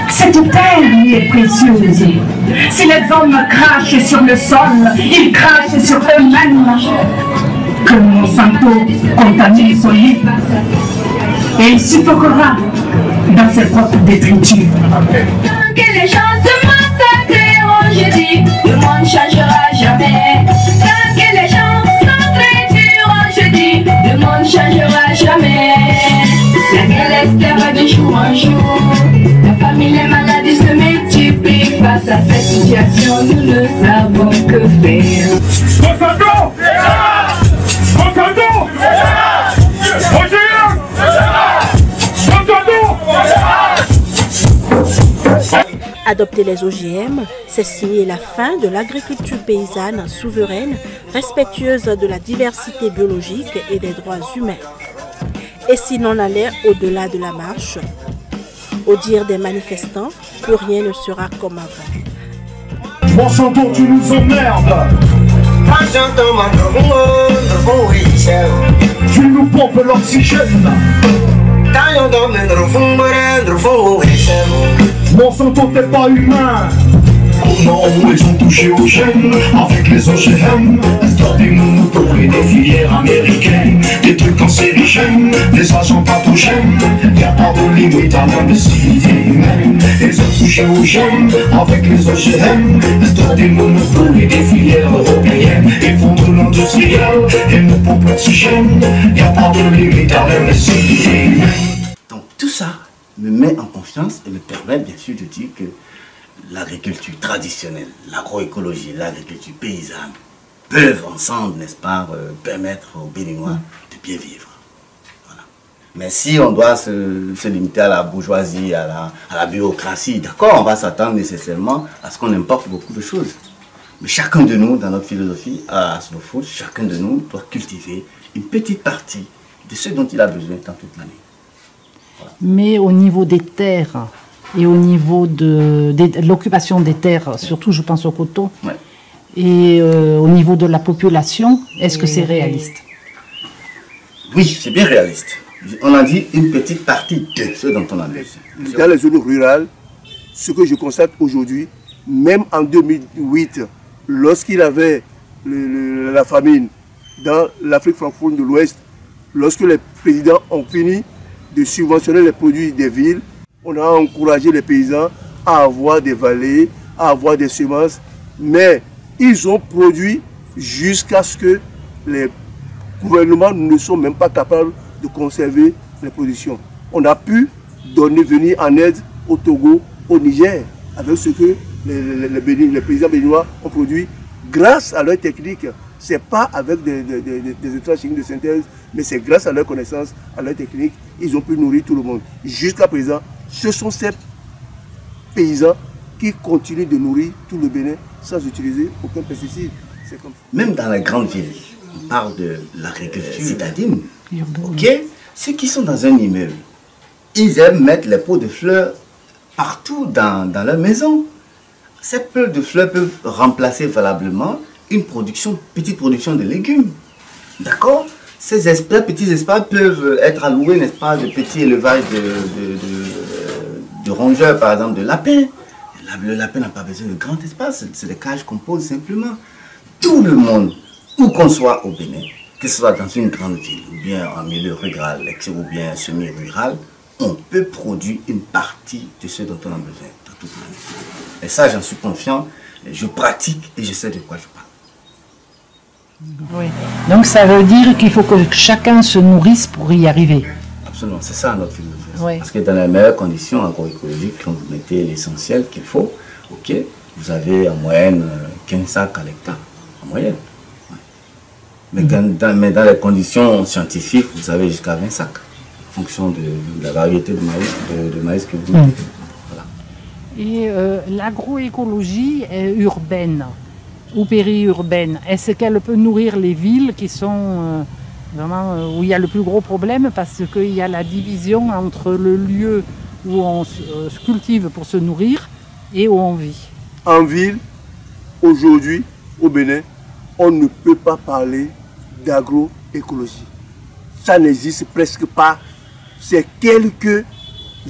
Cette terre lui est précieuse. Si les hommes crachent sur le sol, ils crachent sur eux-mêmes. Que Monsanto contamine son lit et il suffoquera dans ses propres détritus. Tant que les gens se massacreront, je dis, le monde changera jamais. Tant que les gens s'entretueront, je dis, le monde changera jamais. La guerre restera de jour en jour. La famille, les maladies se multiplient. Face à cette situation, nous ne savons que faire. Monsanto! Monsanto! Adopter les OGM, c'est signer la fin de l'agriculture paysanne souveraine, respectueuse de la diversité biologique et des droits humains. Et si l'on allait au-delà de la marche, au dire des manifestants, plus rien ne sera comme avant. Monsanto, tu nous emmerdes! Tu nous pompes l'oxygène! Monsanto, t'es pas humain! Comment ils ont touché aux gènes avec les OGM? Histoire des moutons et des filières américaines, des trucs cancérigènes, des agents pathogènes. Y'a pas de limite à l'imbécilité humaine. Ils ont touché aux gènes avec les OGM, histoire des moutons et des filières européennes. Ils font de l'industriel et nous pompent l'oxygène. Y'a pas de limite à l'imbécilité humaine. Donc tout ça me met en confiance et me permet bien sûr de dire que l'agriculture traditionnelle, l'agroécologie, l'agriculture paysanne peuvent ensemble, n'est-ce pas, permettre aux Béninois de bien vivre. Voilà. Mais si on doit se limiter à la bourgeoisie, à la bureaucratie, d'accord, on va s'attendre nécessairement à ce qu'on importe beaucoup de choses. Mais chacun de nous, dans notre philosophie, à Slow Food, chacun de nous doit cultiver une petite partie de ce dont il a besoin dans toute l'année. Voilà. Mais au niveau des terres, et au niveau de l'occupation des terres, surtout je pense au coton, ouais. Et au niveau de la population, est-ce que c'est réaliste? Oui, c'est bien réaliste. On a dit une petite partie de ce dont on a besoin. Dans les zones rurales, ce que je constate aujourd'hui, même en 2008, lorsqu'il y avait la famine dans l'Afrique francophone de l'Ouest, lorsque les présidents ont fini de subventionner les produits des villes, on a encouragé les paysans à avoir des vallées, à avoir des semences, mais ils ont produit jusqu'à ce que les gouvernements ne sont même pas capables de conserver les productions. On a pu venir en aide au Togo, au Niger, avec ce que les paysans béninois ont produit grâce à leur technique. Ce n'est pas avec des intrants chimiques de synthèse, mais c'est grâce à leur connaissance, à leur technique, ils ont pu nourrir tout le monde. Jusqu'à présent, ce sont ces paysans qui continuent de nourrir tout le Bénin sans utiliser aucun pesticide. Comme même dans les grandes villes, on parle de l'agriculture citadine. Ok, ceux qui sont dans un immeuble, ils aiment mettre les pots de fleurs partout dans leur maison. Ces pots de fleurs peuvent remplacer valablement une petite production de légumes. D'accord? Ces petits espaces peuvent être alloués, n'est-ce pas, de petits élevages de rongeurs, par exemple, de lapins. Le lapin n'a pas besoin de grand espace, c'est des cages qu'on pose simplement. Tout le monde, où qu'on soit au Bénin, que ce soit dans une grande ville, ou bien en milieu rural, ou bien semi-rural, on peut produire une partie de ce dont on a besoin dans toute l'année. Et ça, j'en suis confiant, je pratique et je sais de quoi je parle. Oui. Donc ça veut dire qu'il faut que chacun se nourrisse pour y arriver. Absolument, c'est ça notre philosophie. Oui. Parce que dans les meilleures conditions agroécologiques, quand vous mettez l'essentiel qu'il faut, ok, vous avez en moyenne 15 sacs à l'hectare, en moyenne. Ouais. Mais, dans les conditions scientifiques, vous avez jusqu'à 20 sacs, en fonction de la variété de maïs que vous mettez. Voilà. Et l'agroécologie urbaine ou périurbaine, est-ce qu'elle peut nourrir les villes qui sont vraiment où il y a le plus gros problème, parce qu'il y a la division entre le lieu où on se cultive pour se nourrir et où on vit? En ville, aujourd'hui, au Bénin, on ne peut pas parler d'agroécologie. Ça n'existe presque pas. C'est quelques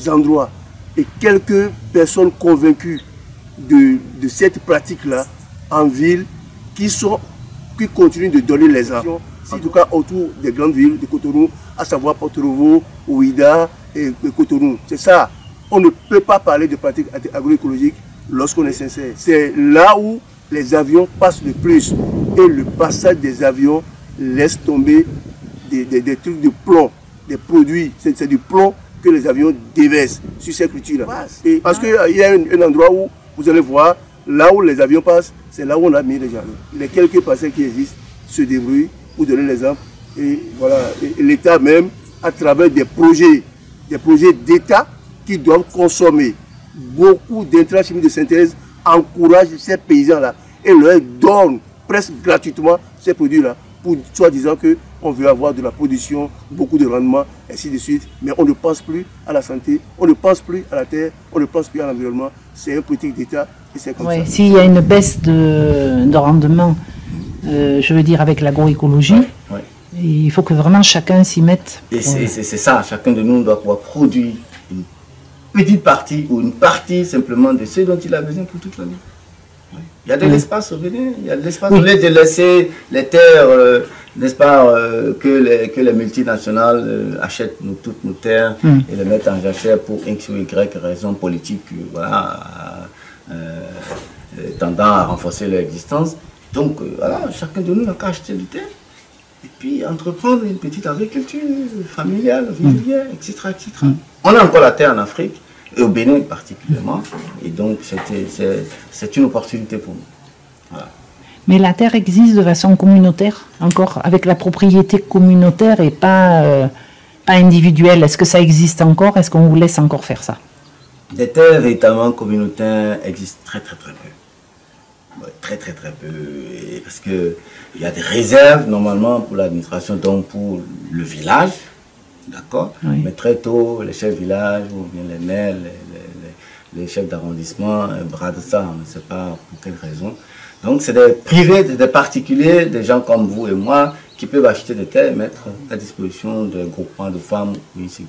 endroits et quelques personnes convaincues de cette pratique-là en ville qui continuent de donner les armes. En tout cas autour des grandes villes de Cotonou, à savoir Porto-Novo, Ouida et Cotonou. C'est ça. On ne peut pas parler de pratique agroécologique lorsqu'on est sincère. C'est là où les avions passent le plus. Et le passage des avions laisse tomber des trucs de plomb, des produits. C'est du plomb que les avions déversent sur ces cultures-là. Parce qu'il y a un endroit où vous allez voir, là où les avions passent, c'est là où on a mis les jalons. Les quelques passagers qui existent se débrouillent pour donner l'exemple. Et voilà, l'État même, à travers des projets d'État qui doivent consommer beaucoup d'intrants chimiques de synthèse, encourage ces paysans-là et leur donne presque gratuitement ces produits-là, pour soi-disant qu'on veut avoir de la production, beaucoup de rendement, ainsi de suite. Mais on ne pense plus à la santé, on ne pense plus à la terre, on ne pense plus à l'environnement. C'est une politique d'État et c'est comme ça. S'il y a une baisse de rendement, je veux dire avec l'agroécologie, il faut que vraiment chacun s'y mette. Et c'est ça, chacun de nous doit pouvoir produire une petite partie ou une partie simplement de ce dont il a besoin pour toute l'année. Il y a de l'espace au Bénin, il y a de l'espace. Au lieu de laisser les terres, n'est-ce pas, que les multinationales achètent toutes nos terres et les mettent en jachère pour X ou Y raison politique, voilà, tendant à renforcer leur existence. Donc voilà, chacun de nous n'a qu'à acheter du terre et puis entreprendre une petite agriculture familiale, régulière, etc., etc. On a encore la terre en Afrique, et au Bénin particulièrement, et donc c'est une opportunité pour nous. Voilà. Mais la terre existe de façon communautaire, encore, avec la propriété communautaire et pas individuelle. Est-ce que ça existe encore? Est-ce qu'on vous laisse encore faire ça? Des terres véritablement communautaires existent très très peu. Ouais, très peu, parce qu'il y a des réserves normalement pour l'administration, donc pour le village. D'accord. Mais très tôt, les chefs de village, ou bien les maires, les chefs d'arrondissement, bradent ça, on ne sait pas pour quelle raison. Donc c'est des privés, des particuliers, des gens comme vous et moi, qui peuvent acheter des terres et mettre à disposition de groupements de femmes, etc.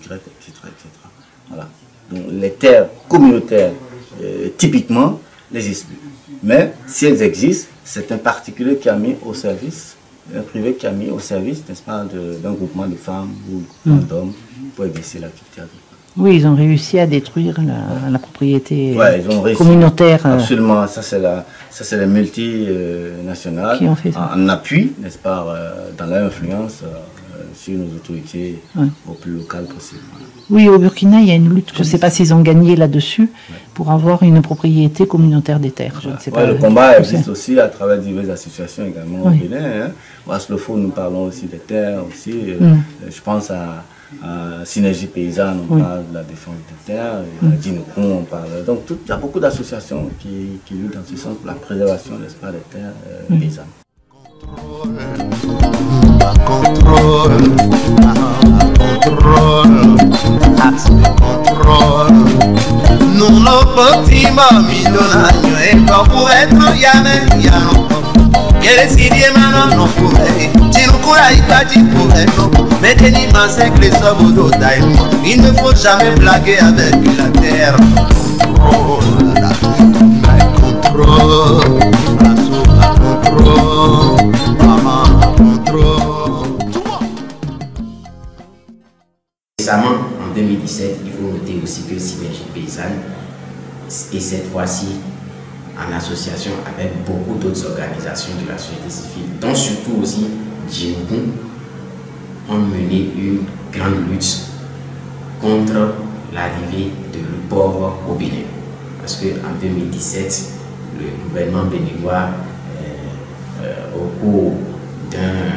Voilà. Donc les terres communautaires, typiquement, n'existent plus. Mais si elles existent, c'est un particulier qui a mis au service, un privé qui a mis au service, n'est-ce pas, d'un groupement de femmes ou d'hommes pour exercer l'activité agricole. Oui, ils ont réussi à détruire la propriété ils ont réussi, communautaire. Absolument, ça c'est les multinationales qui ont fait ça. En appui, n'est-ce pas, dans leur influence sur nos autorités au plus local possible. Oui, au Burkina, il y a une lutte, je ne sais pas s'ils ont gagné là-dessus, pour avoir une propriété communautaire des terres. Je ne sais pas, le combat existe aussi à travers diverses associations également au Bénin. À Slofoud, nous parlons aussi des terres. Aussi, je pense à Synergie Paysanne, on parle de la défense des terres. À Djinoukoun, on parle. Donc, il y a beaucoup d'associations qui luttent dans ce sens pour la préservation, n'est-ce pas, des terres paysannes. Axe de contrôle. Nous nos petits mamies d'onagno et pas pour être yamé yano. Qu'elle décidé maintenant non pour elle. Tu nous couras y pas dit pour elle. Mais Denis m'a c'est que les hommes d'Odaï. Il ne faut jamais blaguer avec la terre. Contrôle. Contrôle. Maman contrôle. Récemment, en 2017, il faut noter aussi que Synergie Paysanne, et cette fois-ci en association avec beaucoup d'autres organisations de la société civile, dont surtout aussi Djinoukoun, ont mené une grande lutte contre l'arrivée de l'eau au Bénin. Parce qu'en 2017, le gouvernement béninois, au cours d'un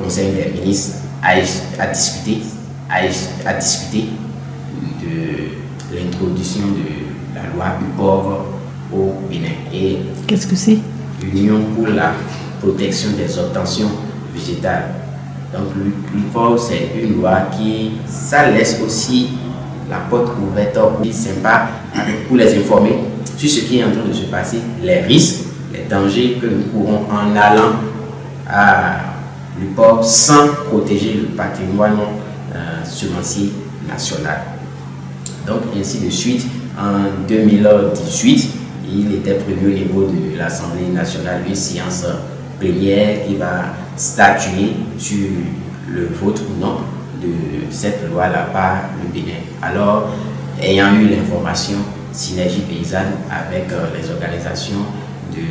conseil des ministres, a discuté de l'introduction de la loi UPOV au Bénin. Et qu'est-ce que c'est? L'Union pour la protection des obtentions végétales. Donc l'UPOV, c'est une loi ça laisse aussi la porte ouverte pour sympa pour les informer sur ce qui est en train de se passer, les risques, les dangers que nous courons en allant à l'UPOV sans protéger le patrimoine semencier national. Donc ainsi de suite, en 2018, il était prévu au niveau de l'Assemblée nationale une séance plénière qui va statuer sur le vote ou non de cette loi-là par le Bénin. Alors, ayant eu l'information, Synergie Paysanne avec les organisations de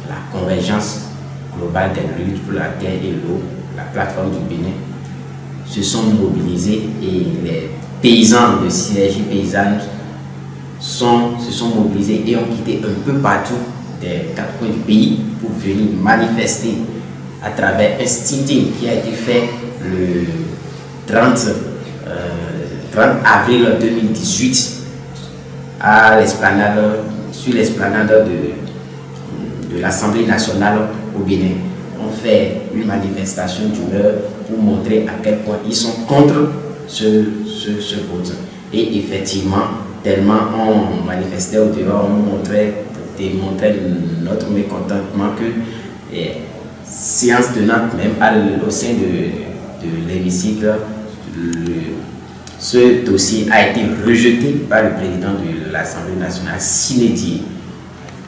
la convergence globale des luttes pour la terre et l'eau, la plateforme du Bénin, se sont mobilisés et les paysans de Synergie Paysanne se sont mobilisés et ont quitté un peu partout des 4 coins du pays pour venir manifester à travers un sitting qui a été fait le 30 avril 2018 à l'esplanade, sur l'esplanade de l'Assemblée nationale au Bénin. On fait une manifestation d'humeur pour montrer à quel point ils sont contre ce vote. Et effectivement, tellement on manifestait au dehors, on montrait notre mécontentement que séance tenante même au sein de l'hémicycle, ce dossier a été rejeté par le président de l'Assemblée nationale, Sinédier.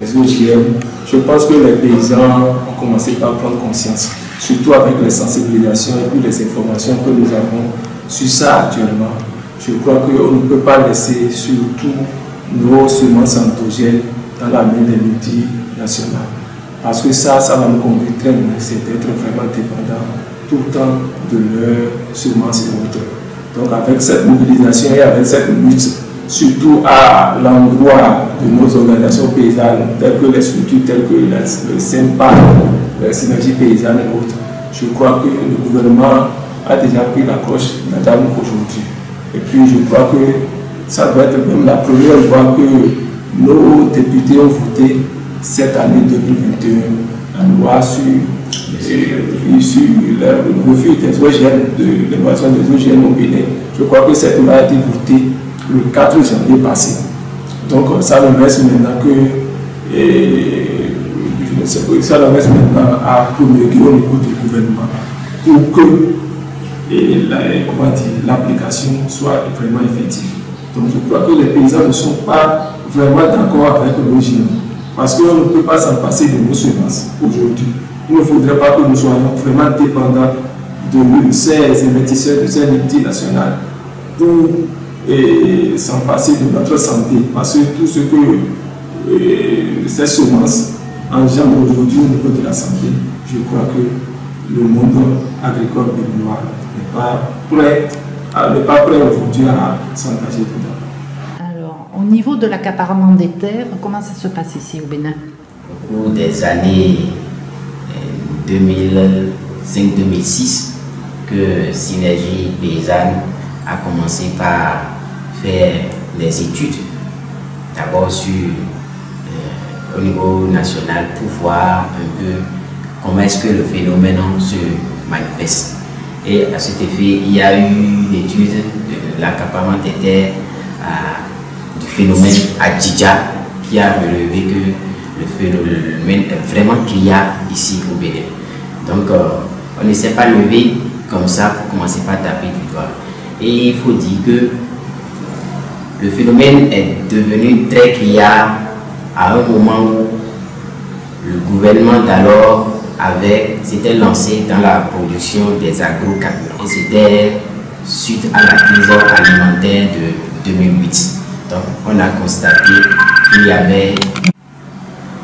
Les OGM, je pense que les paysans ont commencé par prendre conscience, surtout avec les sensibilisations et puis les informations que nous avons sur ça actuellement. Je crois qu'on ne peut pas laisser surtout nos semences endogènes dans la main des multinationales. Parce que ça va nous conduire très loin, c'est d'être vraiment dépendant tout le temps de leurs semences et autres. Donc avec cette mobilisation et avec cette lutte, surtout à l'endroit de nos organisations paysannes, telles que les structures, telles que le SEMPA, la Synergie Paysanne et autres, je crois que le gouvernement a déjà pris la cloche d'Adam aujourd'hui. Et puis je crois que ça doit être même la première fois que nos députés ont voté cette année 2021 la loi sur le refus des OGM, de l'évaluation des OGM au Bénin. Je crois que cette loi a été votée le 4 janvier passé. Donc ça me reste maintenant que, je ne ça reste maintenant à promulguer au niveau du gouvernement pour que l'application soit vraiment effective. Donc je crois que les paysans ne sont pas vraiment d'accord avec l'OGM parce qu'on ne peut pas s'en passer de nos semences aujourd'hui. Il ne faudrait pas que nous soyons vraiment dépendants de ces investisseurs, de ces multinationales pour s'en passer de notre santé. Parce que tout ce que ces semences engendrent aujourd'hui au niveau de la santé, je crois que le monde agricole béninois n'est pas prêt aujourd'hui à s'engager dedans. Alors, au niveau de l'accaparement des terres, comment ça se passe ici au Bénin? Au cours des années 2005-2006, que Synergie Paysanne a commencé par faire des études, d'abord au niveau national, pour voir un peu comment est-ce que le phénomène se manifeste. Et à cet effet, il y a eu une étude de l'accaparement des terres du phénomène à Djidja qui a relevé que le phénomène est vraiment criard ici au Bénin. Donc, on ne s'est pas levé comme ça pour commencer par taper du doigt. Et il faut dire que le phénomène est devenu très criard à un moment où le gouvernement d'alors s'était lancé dans la production des agrocarburants. Et c'était suite à la crise alimentaire de 2008. Donc on a constaté qu'il y avait...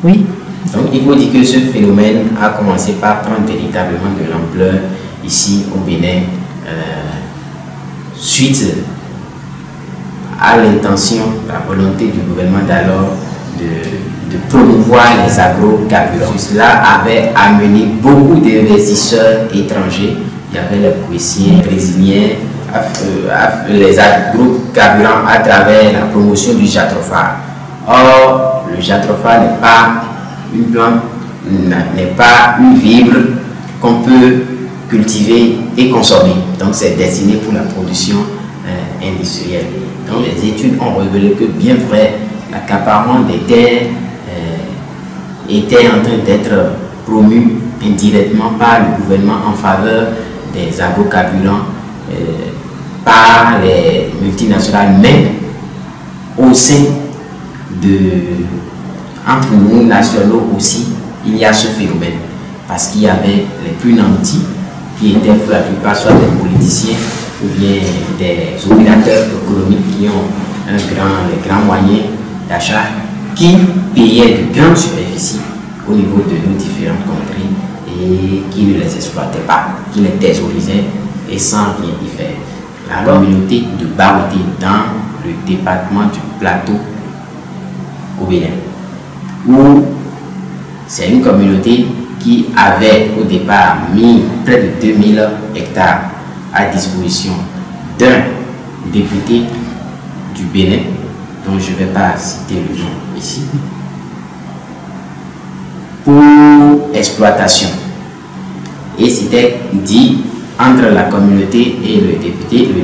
Oui. Donc il faut dire que ce phénomène a commencé par prendre véritablement de l'ampleur ici au Bénin, suite à l'intention, la volonté du gouvernement d'alors de promouvoir les agrocarburants. Cela avait amené beaucoup d'investisseurs étrangers. Il y avait les Prussiens, les Brésiliens, les agrocarburants à travers la promotion du jatropha. Or, le jatropha n'est pas une plante, n'est pas une fibre qu'on peut cultiver et consommer. Donc, c'est destiné pour la production industrielle. Donc, les études ont révélé que, bien vrai, l'accaparement des terres était en train d'être promu indirectement par le gouvernement en faveur des agrocarburants par les multinationales, mais au sein entre nous nationaux aussi, il y a ce phénomène parce qu'il y avait les plus nantis qui étaient pour la plupart soit des politiciens ou bien des opérateurs économiques qui ont les grands moyens d'achat, qui payaient de grandes superficies au niveau de nos différentes contrées et qui ne les exploitaient pas, qui les thésaurisaient et sans rien y faire. La communauté de Baouté dans le département du Plateau au Bénin, où c'est une communauté qui avait au départ mis près de 2000 hectares à disposition d'un député du Bénin, dont je ne vais pas citer le nom ici, pour exploitation. Et c'était dit entre la communauté et le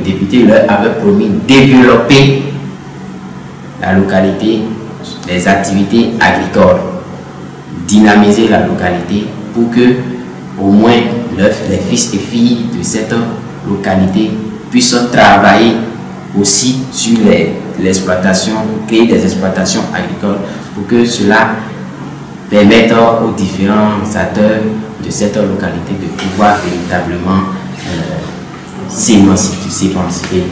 député leur avait promis de développer la localité, les activités agricoles, dynamiser la localité pour que au moins les fils et filles de cette localité puissent travailler aussi sur l'exploitation, créer des exploitations agricoles pour que cela permette aux différents acteurs de cette localité de pouvoir véritablement s'émanciper,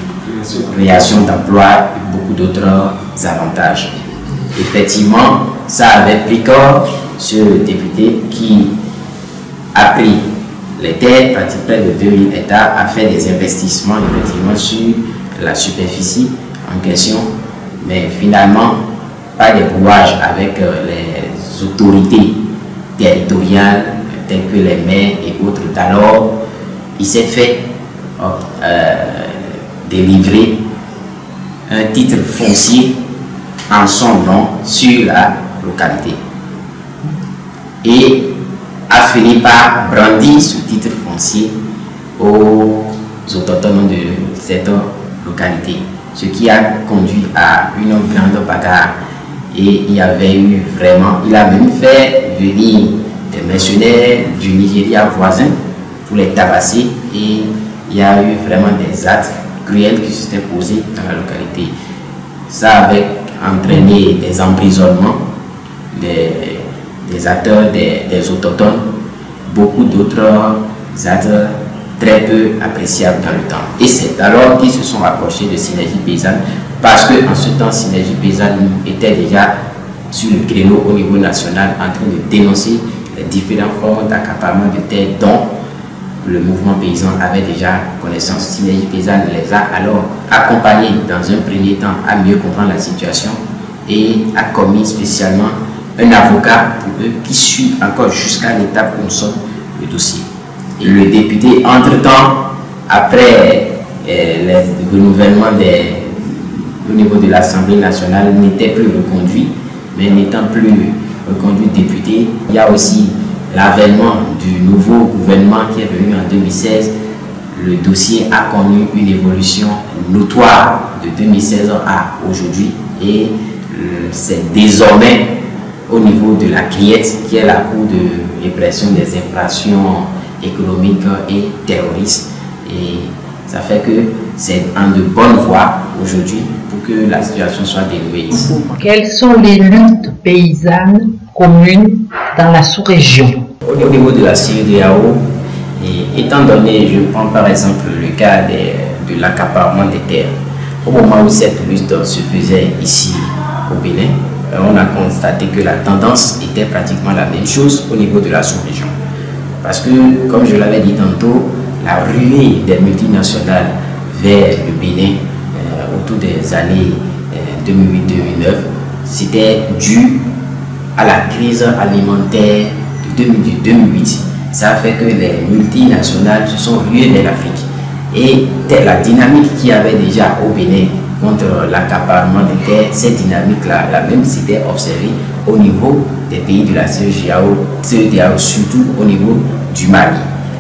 création d'emplois et beaucoup d'autres avantages. Effectivement, ça avait pris corps sur le député qui a pris les terres, près de 2000 hectares, a fait des investissements effectivement sur la superficie en question, mais finalement, pas de brouillage avec les autorités territoriales telles que les maires et autres. Alors, il s'est fait délivrer un titre foncier en son nom sur la localité et a fini par brandir ce titre foncier aux autochtones de cette localité, ce qui a conduit à une grande bagarre Et il y avait eu vraiment, il a même fait venir des mercenaires du Nigeria voisin pour les tabasser, et il y a eu vraiment des actes cruels qui s'étaient posés dans la localité. Ça avait entraîné des emprisonnements des acteurs, des autochtones, beaucoup d'autres actes très peu appréciables dans le temps. Et c'est alors qu'ils se sont rapprochés de Synergie Paysanne, parce qu'en ce temps, Synergie Paysanne était déjà sur le créneau au niveau national en train de dénoncer les différentes formes d'accaparement de terre dont le mouvement paysan avait déjà connaissance. Synergie Paysanne les a alors accompagnés dans un premier temps à mieux comprendre la situation et a commis spécialement un avocat pour eux qui suit encore jusqu'à l'étape où nous sommes le dossier. Et le député, entre-temps, après le renouvellement au niveau de l'Assemblée nationale, n'était plus reconduit, mais n'étant plus reconduit député, il y a aussi l'avènement du nouveau gouvernement qui est venu en 2016. Le dossier a connu une évolution notoire de 2016 à aujourd'hui, et c'est désormais au niveau de la CRIET, qui est la Cour de répression des infractions économiques et terroristes, et ça fait que c'est en de bonne voie aujourd'hui pour que la situation soit dénouée ici. Quelles sont les luttes paysannes communes dans la sous-région? Au niveau de la CEDEAO, étant donné, je prends par exemple le cas de l'accaparement des terres, au moment où cette lutte se faisait ici au Bénin, on a constaté que la tendance était pratiquement la même chose au niveau de la sous-région. Parce que, comme je l'avais dit tantôt, la ruée des multinationales vers le Bénin autour des années 2008-2009, c'était dû à la crise alimentaire de 2008. Ça a fait que les multinationales se sont ruées vers l'Afrique. Et la dynamique qu'il y avait déjà au Bénin contre l'accaparement des terres, cette dynamique-là, la même s'était observée au niveau des pays de la CEDEAO, surtout au niveau du Mali.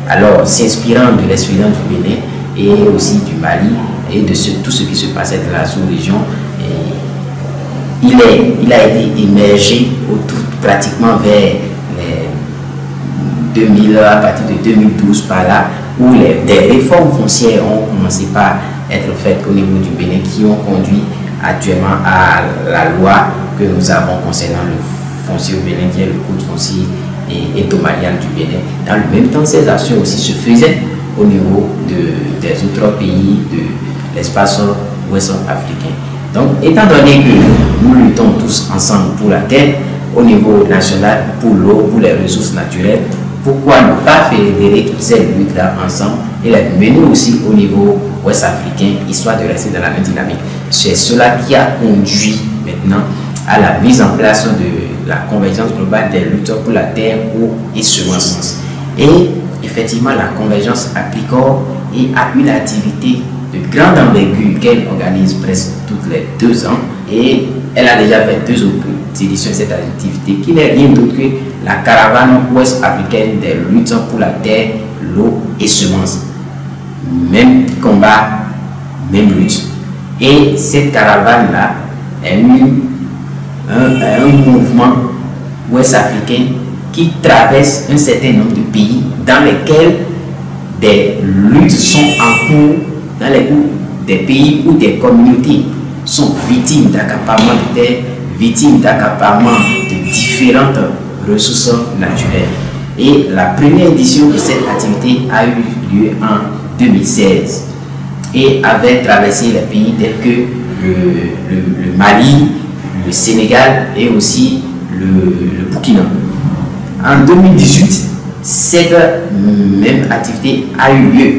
Alors, s'inspirant de l'expérience du Bénin et aussi du Mali et de tout ce qui se passait dans la sous-région, il a été émergé pratiquement vers 2000, à partir de 2012 par là, où des réformes foncières ont commencé par être faites au niveau du Bénin, qui ont conduit actuellement à la loi que nous avons concernant le foncier au Bénin, qui est le code foncier et domanial du Bénin. Dans le même temps, ces actions aussi se faisaient au niveau des autres pays de l'espace ouest africain. Donc, étant donné que nous luttons tous ensemble pour la terre, au niveau national, pour l'eau, pour les ressources naturelles, pourquoi ne pas fédérer toutes ces luttes-là ensemble et les mener aussi au niveau ouest africain, histoire de rester dans la même dynamique? C'est cela qui a conduit maintenant à la mise en place de la convergence globale des luttes pour la terre, eau et semences. Et effectivement, la convergence Agricole a une activité de grande envergure qu'elle organise presque toutes les 2 ans, et elle a déjà fait 2 autres éditions de cette activité qui n'est rien d'autre que la caravane ouest africaine des luttes pour la terre, l'eau et semences. Même combat, même lutte. Et cette caravane-là est un mouvement ouest africain qui traverse un certain nombre de pays dans lesquels des luttes sont en cours, dans les des pays où des communautés sont victimes d'accaparement de terre, victimes d'accaparement de différentes ressources naturelles. Et la première édition de cette activité a eu lieu en 2016 et avait traversé les pays tels que le Mali, le Sénégal et aussi le Burkina. En 2018, cette même activité a eu lieu,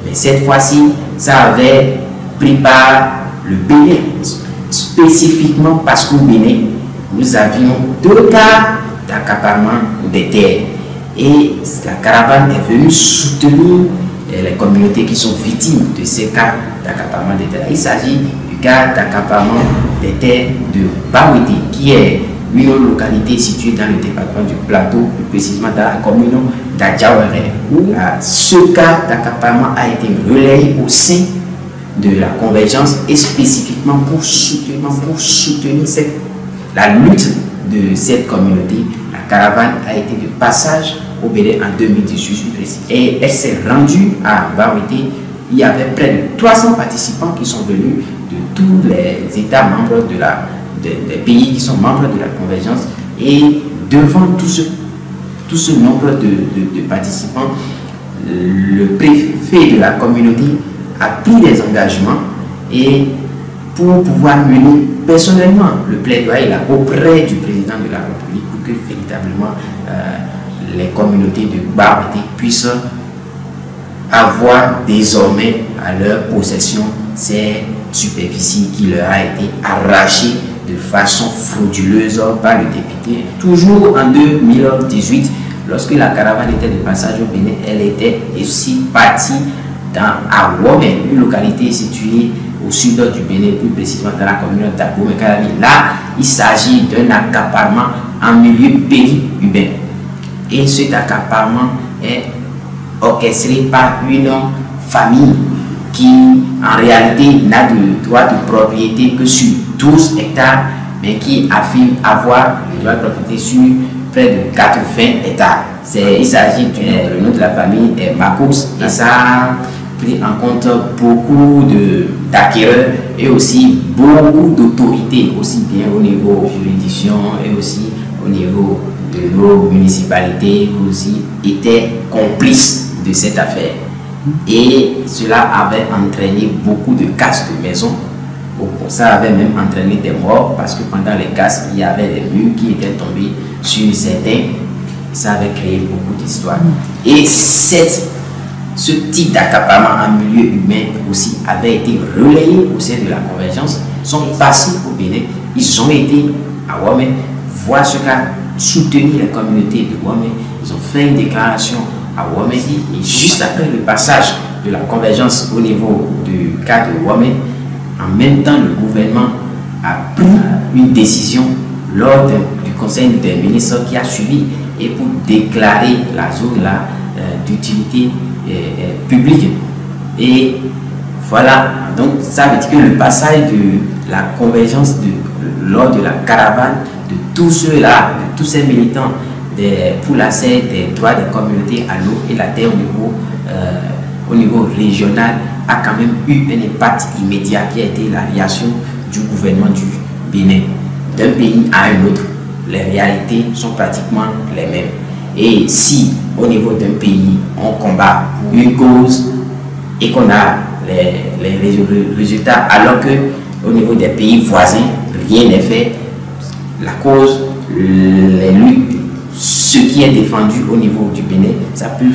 mais cette fois-ci, ça avait pris par le Bénin, spécifiquement parce qu'au Bénin, nous avions 2 cas d'accaparement des terres. Et la caravane est venue soutenir les communautés qui sont victimes de ces cas d'accaparement des terres. Il s'agit du cas d'accaparement des terres de Bawété, qui est une localité située dans le département du Plateau, plus précisément dans la commune d'Adjaouéré, où ce cas d'accaparement a été relayé au sein de la convergence et spécifiquement pour soutenir cette la lutte de cette communauté, la caravane a été de passage au Bénin en 2018 et elle s'est rendue à Baoité. Il y avait près de 300 participants qui sont venus de tous les États membres des pays qui sont membres de la convergence, et devant tout ce nombre de participants, le préfet de la communauté a pris des engagements et pour pouvoir mener personnellement le plaidoyer là, auprès du président de la République pour que véritablement les communautés de Baoité puissent avoir désormais à leur possession ces superficies qui leur a été arrachées de façon frauduleuse par le député. Toujours en 2018, lorsque la caravane était de passage au Bénin, elle était aussi partie à Wome, une localité située au sud du Bénin, plus précisément dans la commune d'Abomey. Là, il s'agit d'un accaparement en milieu périurbain. Et cet accaparement est orchestré par une famille qui en réalité n'a de droit de propriété que sur 12 hectares, mais qui affirme avoir le droit de propriété sur près de 80 hectares. Il s'agit du nom de la famille Marcos, et ça a pris en compte beaucoup d'acquéreurs et aussi beaucoup d'autorités, aussi bien au niveau juridiction et aussi au niveau de nos municipalités, qui aussi étaient complices de cette affaire. Et cela avait entraîné beaucoup de casses de maisons. Ça avait même entraîné des morts parce que pendant les casses, il y avait des murs qui étaient tombés sur certains. Ça avait créé beaucoup d'histoires. Et ce type d'accaparement en milieu humain aussi avait été relayé au sein de la convergence. Ils sont passés au Bénin. Ils ont été à Wome voir ce qu'a soutenu les communautés de Wome. Ils ont fait une déclaration à Wome, et juste après le passage de la convergence au niveau du cas de Wome, en même temps le gouvernement a pris une décision lors du conseil des ministres qui a suivi, et pour déclarer la zone là d'utilité publique. Et voilà, donc ça veut dire que le passage de la convergence lors de la caravane de tous ceux-là, de tous ces militants pour l'accès des droits des communautés à l'eau et la terre au niveau régional a quand même eu un impact immédiat qui a été la réaction du gouvernement du Bénin. D'un pays à un autre, les réalités sont pratiquement les mêmes. Et si au niveau d'un pays on combat une cause et qu'on a les résultats, alors que au niveau des pays voisins rien n'est fait, la cause, les luttes, ce qui est défendu au niveau du Bénin, ça peut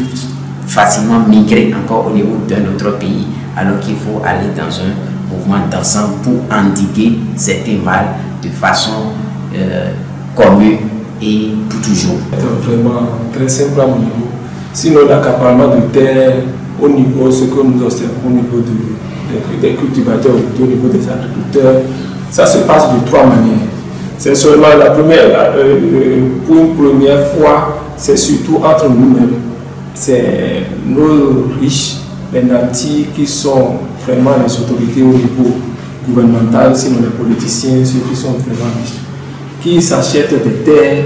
facilement migrer encore au niveau d'un autre pays, alors qu'il faut aller dans un mouvement d'ensemble pour endiguer certains mal de façon commune et pour toujours. C'est vraiment très simple à mon niveau. Sinon, l'accaparement de terre au niveau, ce que nous observons au niveau des cultivateurs, au niveau des agriculteurs, ça se passe de trois manières. C'est seulement la première, pour une première fois, c'est surtout entre nous-mêmes. C'est nos riches, les natifs qui sont vraiment les autorités au niveau gouvernemental, sinon les politiciens, ceux qui sont vraiment riches, qui s'achètent des terres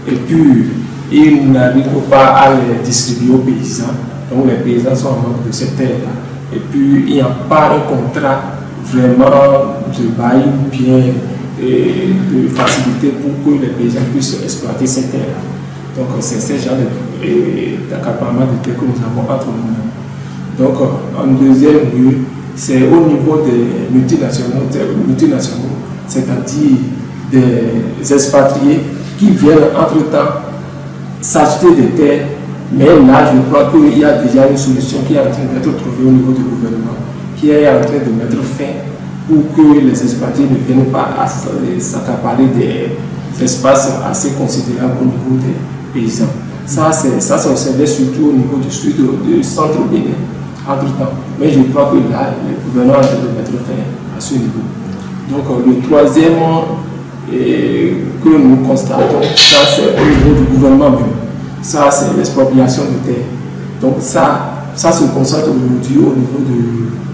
et puis ils n'arrivent pas à les distribuer aux paysans. Donc les paysans sont en manque de ces terres-là. Et puis il n'y a pas un contrat vraiment de bail ou bien de facilité pour que les paysans puissent exploiter ces terres-là. Donc c'est ce genre d'accaparement de terres que nous avons entre nous. Donc en deuxième lieu, c'est au niveau des multinationaux, c'est-à-dire des expatriés qui viennent entre-temps s'acheter des terres. Mais là, je crois qu'il y a déjà une solution qui est en train d'être trouvée au niveau du gouvernement, qui est en train de mettre fin pour que les expatriés ne viennent pas à s'accaparer des espaces assez considérables au niveau des paysans. Ça c'est observé surtout au niveau du sud, du centre Bénin, entre-temps. Mais je crois que là, le gouvernement est en train de mettre fin à ce niveau. Donc le troisième que nous constatons, ça c'est au niveau du gouvernement même. Ça c'est l'expropriation de terre. Donc ça se concentre aujourd'hui au niveau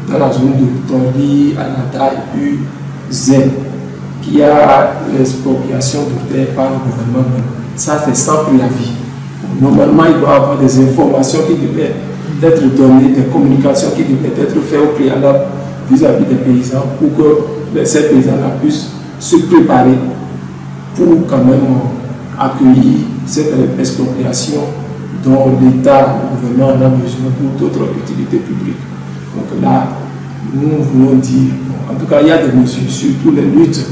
dans la zone de Tongi, Anata, U, Z. qu'il y a l'expropriation de terre par le gouvernement. Ça, c'est sans préavis. Normalement, il doit y avoir des informations qui devaient être données, des communications qui devaient être faites au préalable vis-à-vis des paysans pour que ces paysans-là puissent se préparer pour quand même accueillir cette expropriation dont l'État, le gouvernement en a besoin pour d'autres utilités publiques. Donc là, nous voulons dire, en tout cas, il y a des mesures, surtout les luttes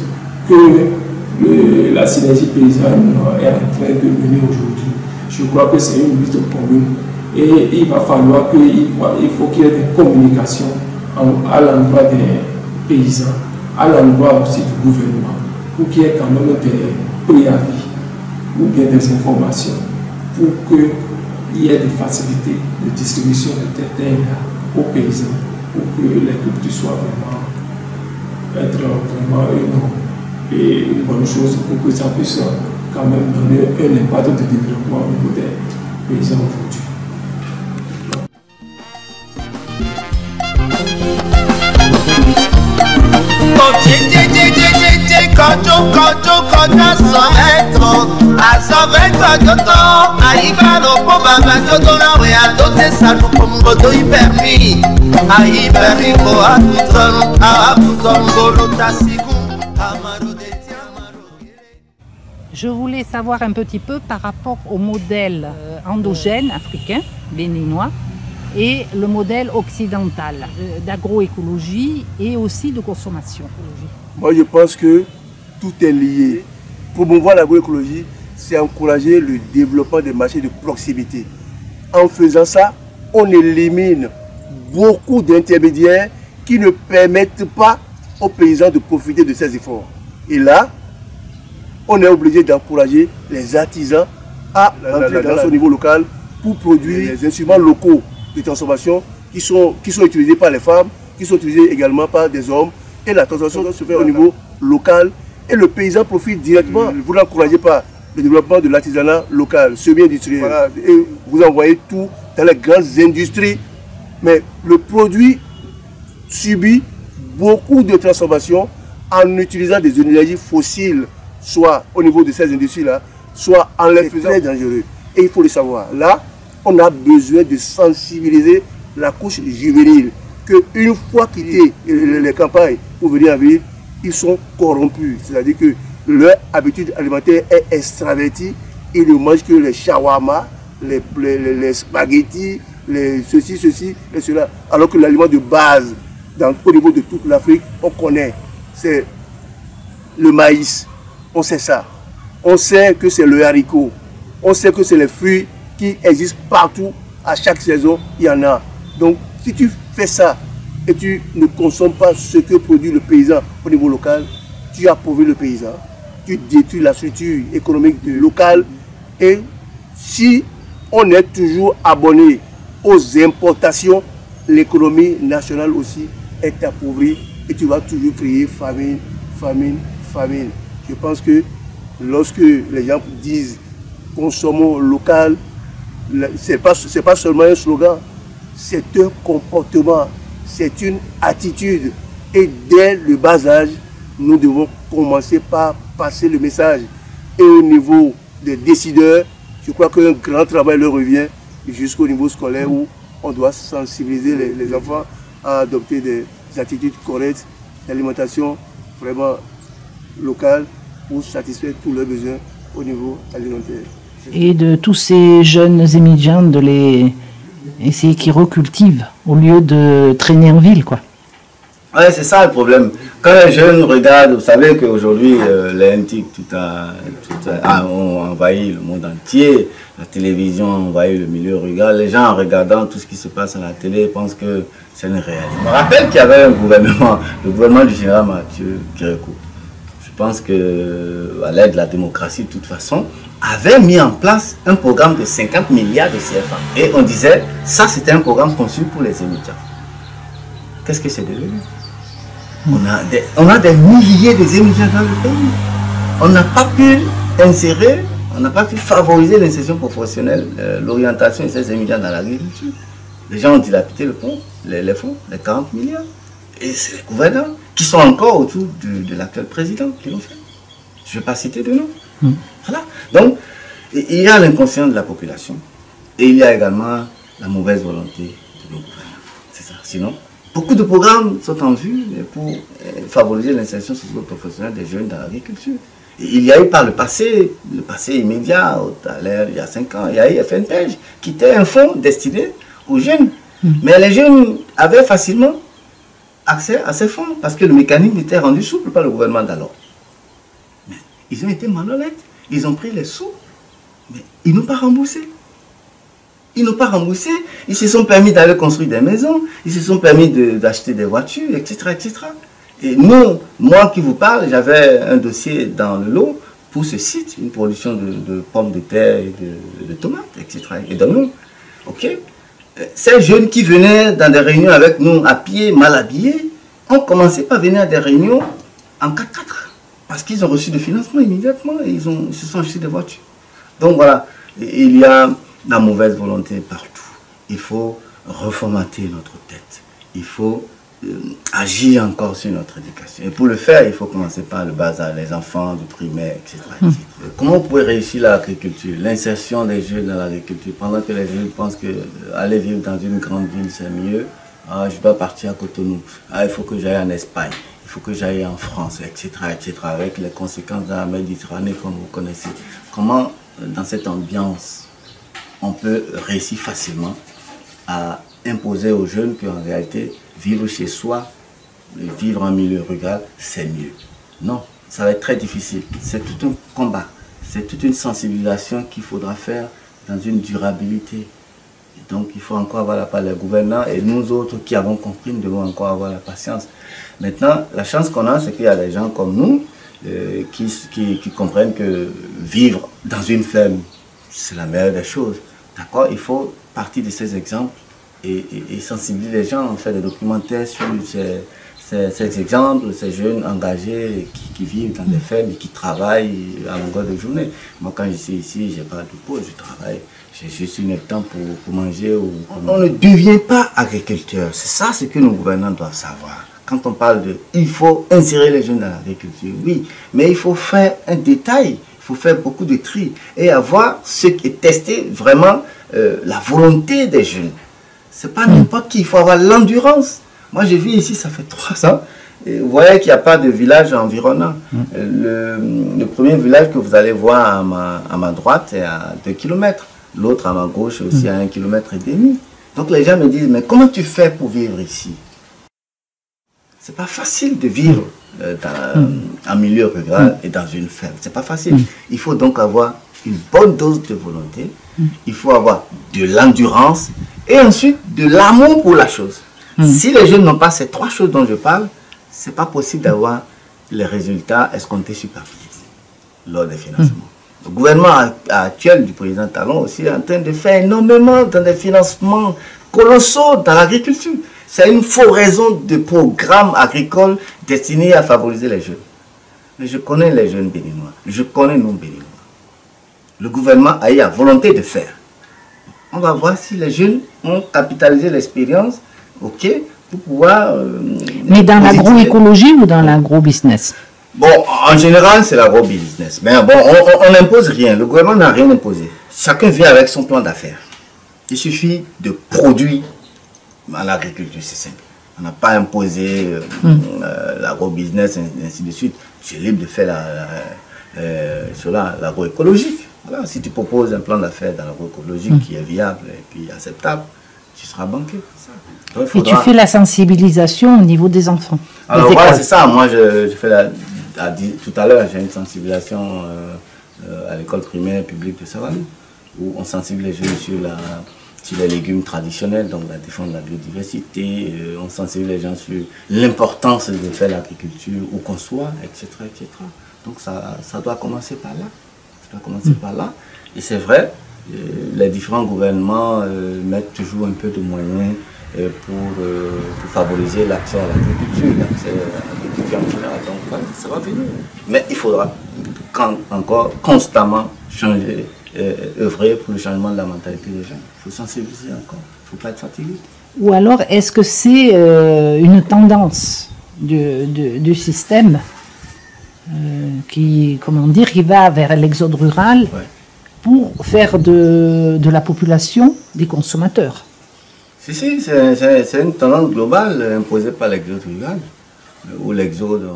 que la synergie paysanne est en train de mener aujourd'hui. Je crois que c'est une lutte commune et il va falloir il faut qu'il y ait des communications à l'endroit des paysans, à l'endroit aussi du gouvernement, pour qu'il y ait quand même des préavis ou bien des informations pour qu'il y ait des facilités de distribution de ces terres aux paysans, pour que les cultures soient vraiment une bonne chose, pour que ça puisse quand même donner un impact de développement au niveau des paysans aujourd'hui. Je voulais savoir un petit peu par rapport au modèle endogène africain, béninois, et le modèle occidental d'agroécologie et aussi de consommation. Moi, je pense que tout est lié. Promouvoir l'agroécologie, c'est encourager le développement des marchés de proximité. En faisant ça, on élimine beaucoup d'intermédiaires qui ne permettent pas aux paysans de profiter de ces efforts. Et là, on est obligé d'encourager les artisans à entrer dans ce niveau local pour produire des instruments locaux de transformation qui sont utilisés par les femmes, qui sont utilisés également par des hommes. Et la transformation se fait au niveau local et le paysan profite directement. Vous n'encouragez pas le développement de l'artisanat local, semi-industriel. Voilà, et vous envoyez tout dans les grandes industries. Mais le produit subit beaucoup de transformations en utilisant des énergies fossiles, soit au niveau de ces industries-là, soit en les faisant très dangereux. Et il faut le savoir. Là, on a besoin de sensibiliser la couche juvénile, qu'une fois quittés les campagnes pour venir à vivre, ils sont corrompus. C'est-à-dire que leur habitude alimentaire est extravertie. Ils ne mangent que les shawarma, les spaghettis, ceci et cela. Alors que l'aliment de base, au niveau de toute l'Afrique, on connaît. C'est le maïs. On sait ça. On sait que c'est le haricot. On sait que c'est les fruits qui existent partout. À chaque saison, il y en a. Donc, si tu fais ça et tu ne consommes pas ce que produit le paysan au niveau local, tu appauvris le paysan. Tu détruis la structure économique locale. Et si on est toujours abonné aux importations, l'économie nationale aussi est appauvrie et tu vas toujours créer famine. Je pense que lorsque les gens disent consommons local, ce n'est pas seulement un slogan, c'est un comportement, c'est une attitude. Et dès le bas âge, nous devons commencer par passer le message. Et au niveau des décideurs, je crois qu'un grand travail leur revient jusqu'au niveau scolaire où on doit sensibiliser les enfants à adopter des attitudes correctes d'alimentation vraiment locale pour satisfaire tous leurs besoins au niveau alimentaire. Et de tous ces jeunes émigrants, de les essayer qu'ils recultivent au lieu de traîner en ville, quoi. Ouais, c'est ça le problème. Quand les jeunes regardent, vous savez qu'aujourd'hui, les NTIC ont envahi le monde entier, la télévision a envahi le milieu rural. Les gens, en regardant tout ce qui se passe à la télé, pensent que c'est une réalité. Je me rappelle qu'il y avait un gouvernement, le gouvernement du général Mathieu Kérékou. Je pense qu'à l'aide de la démocratie, de toute façon, avait mis en place un programme de 50 milliards de CFA. Et on disait, ça c'était un programme conçu pour les émigrants. Qu'est-ce que c'est devenu? On a des milliers d'émigrants dans le pays. On n'a pas pu insérer, on n'a pas pu favoriser l'insertion professionnelle, l'orientation de ces émigrants dans l'agriculture. Les gens ont dilapidé le fonds, les fonds, les 40 milliards. Et c'est les gouvernants. qui sont encore autour de l'actuel président qui l'ont fait. Je ne vais pas citer de nom. Voilà. Donc, il y a l'inconscient de la population et il y a également la mauvaise volonté de nos gouvernants. C'est ça. Sinon, beaucoup de programmes sont en vue pour favoriser l'insertion socio-professionnelle des jeunes dans l'agriculture. Il y a eu par le passé immédiat, il y a 5 ans, il y a eu FNPEJ qui était un fonds destiné aux jeunes. Mais les jeunes avaient facilement accès à ces fonds parce que le mécanisme était rendu souple par le gouvernement d'alors. Mais ils ont été malhonnêtes, ils ont pris les sous, mais ils n'ont pas remboursé. Ils n'ont pas remboursé, ils se sont permis d'aller construire des maisons, ils se sont permis d'acheter des voitures, etc., etc. Et nous, moi qui vous parle, j'avais un dossier dans le lot pour ce site, une production de pommes de terre et de tomates, etc. Et d'oignons. Ok. Ces jeunes qui venaient dans des réunions avec nous à pied, mal habillés, ont commencé par venir à des réunions en 4x4. Parce qu'ils ont reçu de financement immédiatement et ils se sont achetés des voitures. Donc voilà, il y a la mauvaise volonté partout. Il faut reformater notre tête. Il faut agir encore sur notre éducation. Et pour le faire, il faut commencer par le bas âge, les enfants du primaire, etc. Comment on pourrait réussir l'agriculture, l'insertion des jeunes dans l'agriculture, pendant que les jeunes pensent que aller vivre dans une grande ville, c'est mieux. Ah, je dois partir à Cotonou. Ah, il faut que j'aille en Espagne. Il faut que j'aille en France, etc., etc., avec les conséquences de la Méditerranée, comme vous connaissez. Comment, dans cette ambiance, on peut réussir facilement à imposer aux jeunes qu'en réalité, vivre chez soi, vivre en milieu rural, c'est mieux. Non, ça va être très difficile. C'est tout un combat. C'est toute une sensibilisation qu'il faudra faire dans une durabilité. Et donc, il faut encore avoir la part des gouvernants et nous autres qui avons compris, nous devons encore avoir la patience. Maintenant, la chance qu'on a, c'est qu'il y a des gens comme nous qui comprennent que vivre dans une ferme, c'est la meilleure des choses. D'accord? Il faut partir de ces exemples et sensibiliser les gens, faire des documentaires sur ces exemples, ces jeunes engagés qui vivent dans des fermes et qui travaillent à longueur de journée. Moi, quand je suis ici, je n'ai pas de pause, je travaille, j'ai juste une temps pour manger. On ne devient pas agriculteur, c'est ça ce que nos gouvernants doivent savoir. Quand on parle de il faut insérer les jeunes dans l'agriculture, oui, mais il faut faire un détail, il faut faire beaucoup de tri et avoir ce qui est testé vraiment la volonté des jeunes. C'est pas n'importe qui, il faut avoir l'endurance. Moi, je vis ici, ça fait 3 ans. Et vous voyez qu'il n'y a pas de village environnant. Le premier village que vous allez voir à ma droite est à 2 km. L'autre à ma gauche est aussi à 1,5 km. Donc les gens me disent, mais comment tu fais pour vivre ici? C'est pas facile de vivre en milieu rural et dans une ferme. C'est pas facile. Il faut donc avoir une bonne dose de volonté. Il faut avoir de l'endurance et ensuite de l'amour pour la chose. Si les jeunes n'ont pas ces 3 choses dont je parle, c'est pas possible d'avoir les résultats escomptés sur papier lors des financements. Le gouvernement actuel du président Talon aussi est en train de faire énormément dans des financements colossaux dans l'agriculture. C'est une floraison de programmes agricoles destinés à favoriser les jeunes. Mais je connais les jeunes béninois, je connais nos béninois. Le gouvernement a eu la volonté de faire. On va voir si les jeunes ont capitalisé l'expérience, ok, pour pouvoir... Mais dans l'agroécologie ou dans l'agro-business? Bon, en général, c'est l'agro-business. Mais bon, on n'impose rien. Le gouvernement n'a rien imposé. Chacun vient avec son plan d'affaires. Il suffit de produire en agriculture, c'est simple. On n'a pas imposé l'agro-business, et ainsi de suite. J'ai libre de faire l'agroécologique. Voilà, si tu proposes un plan d'affaires dans l'agroécologique qui est viable et puis acceptable, tu seras banqué. Donc, et tu fais la sensibilisation au niveau des enfants. Alors voilà, c'est ça. Moi, je fais tout à l'heure, j'ai une sensibilisation à l'école primaire publique de Savane, où on sensibilise les jeunes sur les légumes traditionnels, donc la défense de la biodiversité, on sensibilise les gens sur l'importance de faire l'agriculture où qu'on soit, etc., etc. Donc ça doit commencer par là. Ça doit commencer par là. Et c'est vrai, les différents gouvernements mettent toujours un peu de moyens pour favoriser l'accès à l'agriculture, l'accès à l'agriculture en général. Donc voilà, ça va venir. Mais il faudra encore constamment changer, œuvrer pour le changement de la mentalité des gens. Il faut sensibiliser encore, il ne faut pas être fatigué. Ou alors, est-ce que c'est une tendance du système qui, comment dire, qui va vers l'exode rural pour faire de la population des consommateurs. Si, c'est une tendance globale imposée par l'exode rural ou l'exode.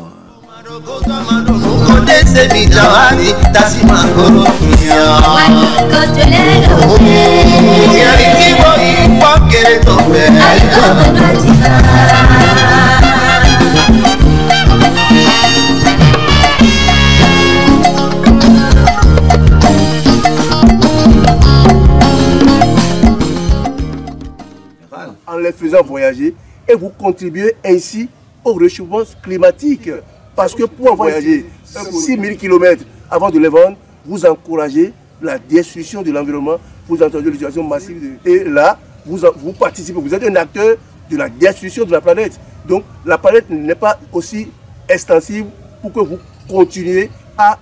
En les faisant voyager, et vous contribuez ainsi au réchauffement climatique. Parce que pour voyager 6000 km avant de les vendre, vous encouragez la destruction de l'environnement, vous entendez l'utilisation massive. Et là, vous participez, vous êtes un acteur de la destruction de la planète. Donc la planète n'est pas aussi extensive pour que vous continuiez à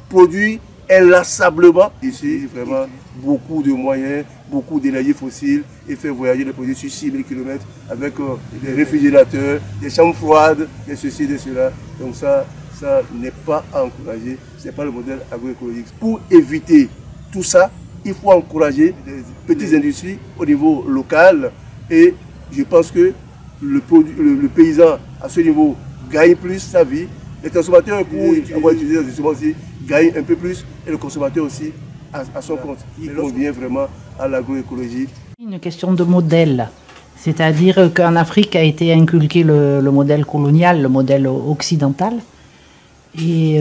produire inlassablement. Ici, vraiment, beaucoup de moyens, beaucoup d'énergie fossile et faire voyager les produits sur 6000 km avec des réfrigérateurs, des chambres froides, des ceci, des cela. Donc ça n'est pas à encourager, ce n'est pas le modèle agroécologique. Pour éviter tout ça, il faut encourager des petites industries au niveau local et je pense que le paysan à ce niveau gagne plus sa vie. Les consommateurs, pour avoir utilisé les instruments aussi, gagnent un peu plus et le consommateur aussi à son compte. Il convient vraiment à l'agroécologie. Une question de modèle, c'est-à-dire qu'en Afrique a été inculqué le modèle colonial, le modèle occidental, et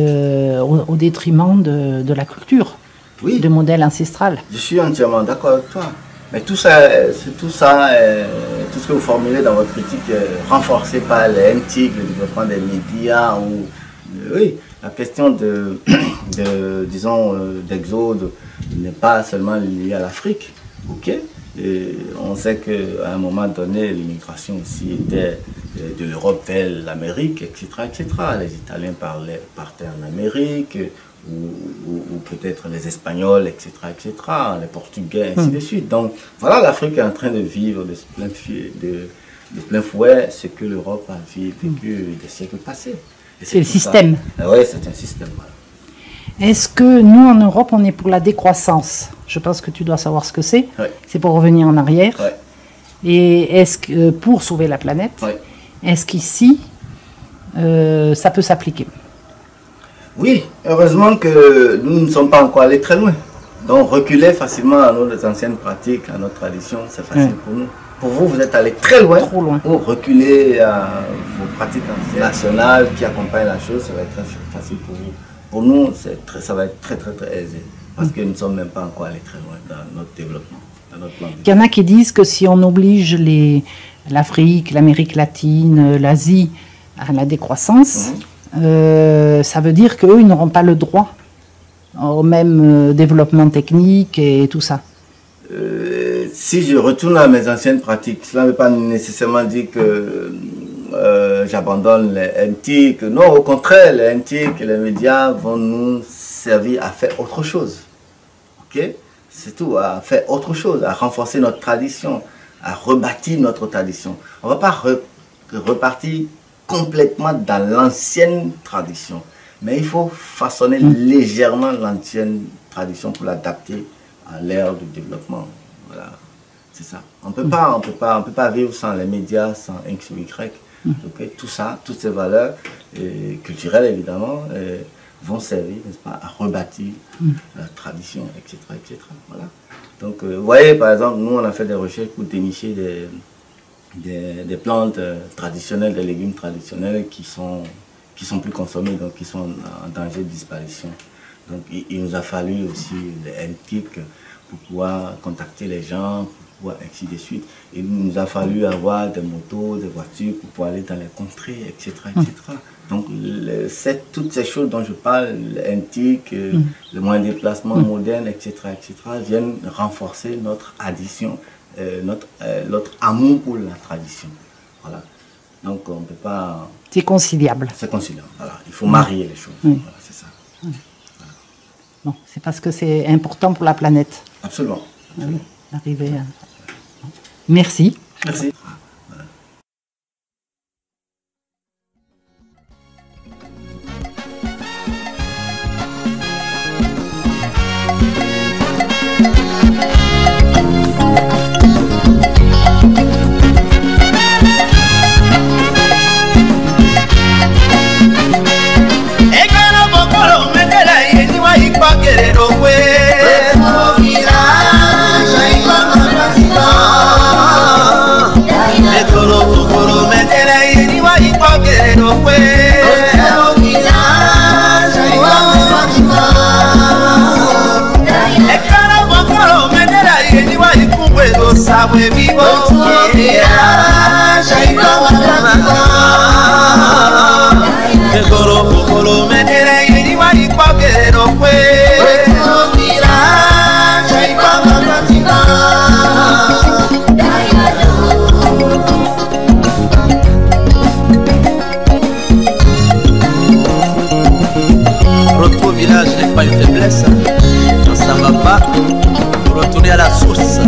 au détriment de la culture, du modèle ancestral. Je suis entièrement d'accord avec toi. Mais tout ça, tout ce que vous formulez dans votre critique est renforcé par les MTIC, le développement des médias. Oui, la question disons, d'exode n'est pas seulement liée à l'Afrique. Et on sait qu'à un moment donné, l'immigration aussi était de l'Europe vers l'Amérique, etc., etc. Les Italiens partaient en Amérique, ou peut-être les Espagnols, etc., etc., les Portugais, ainsi de suite. Donc voilà, l'Afrique est en train de vivre de plein fouet ce que l'Europe a vécu des siècles passés. C'est le système. Oui, c'est un système. Voilà. Est-ce que nous, en Europe, on est pour la décroissance? Je pense que tu dois savoir ce que c'est. C'est pour revenir en arrière. Et est-ce que, pour sauver la planète, est-ce qu'ici, ça peut s'appliquer? Oui, heureusement que nous ne sommes pas encore allés très loin. Donc reculer facilement à nos anciennes pratiques, à notre tradition, c'est facile pour nous. Pour vous, vous êtes allé très loin. Trop loin. Pour reculer à vos pratiques nationales qui accompagnent la chose, ça va être très facile pour vous. Pour nous, ça va être très aisé. Parce que nous ne sommes même pas encore allés très loin dans notre développement, dans notre plan. Il y en a qui disent que si on oblige l'Afrique, l'Amérique latine, l'Asie à la décroissance, ça veut dire qu'eux, ils n'auront pas le droit au même développement technique et tout ça. Si je retourne à mes anciennes pratiques, cela ne veut pas nécessairement dire que j'abandonne les NTIC. Non, au contraire, les NTIC et les médias vont nous servir à faire autre chose. C'est tout, à faire autre chose, à renforcer notre tradition, à rebâtir notre tradition. On ne va pas repartir complètement dans l'ancienne tradition. Mais il faut façonner légèrement l'ancienne tradition pour l'adapter à l'ère du développement. Voilà, c'est ça. On ne peut pas vivre sans les médias, sans X ou Y. Donc, tout ça, toutes ces valeurs culturelles évidemment, vont servir, n'est-ce pas, à rebâtir la tradition, etc., etc. Voilà. Donc, vous voyez, par exemple, nous, on a fait des recherches pour dénicher des plantes traditionnelles, des légumes traditionnels qui sont plus consommés, donc qui sont en danger de disparition. Donc il nous a fallu aussi les NTIC pour pouvoir contacter les gens, pour pouvoir ainsi de suite. Il nous a fallu avoir des motos, des voitures pour pouvoir aller dans les contrées, etc., etc. Donc toutes ces choses dont je parle, les NTIC, le moyen de déplacement moderne, etc., etc., viennent renforcer notre addition, notre amour pour la tradition. Voilà. Donc on ne peut pas... C'est conciliable. C'est conciliable, voilà. Il faut marier les choses, voilà, c'est ça. Voilà. Bon, c'est parce que c'est important pour la planète. Absolument. Arriver à... Merci. Merci. Sabe vivo Retour au village n'est pas une faiblesse, quand ça va pas, retourner à la source.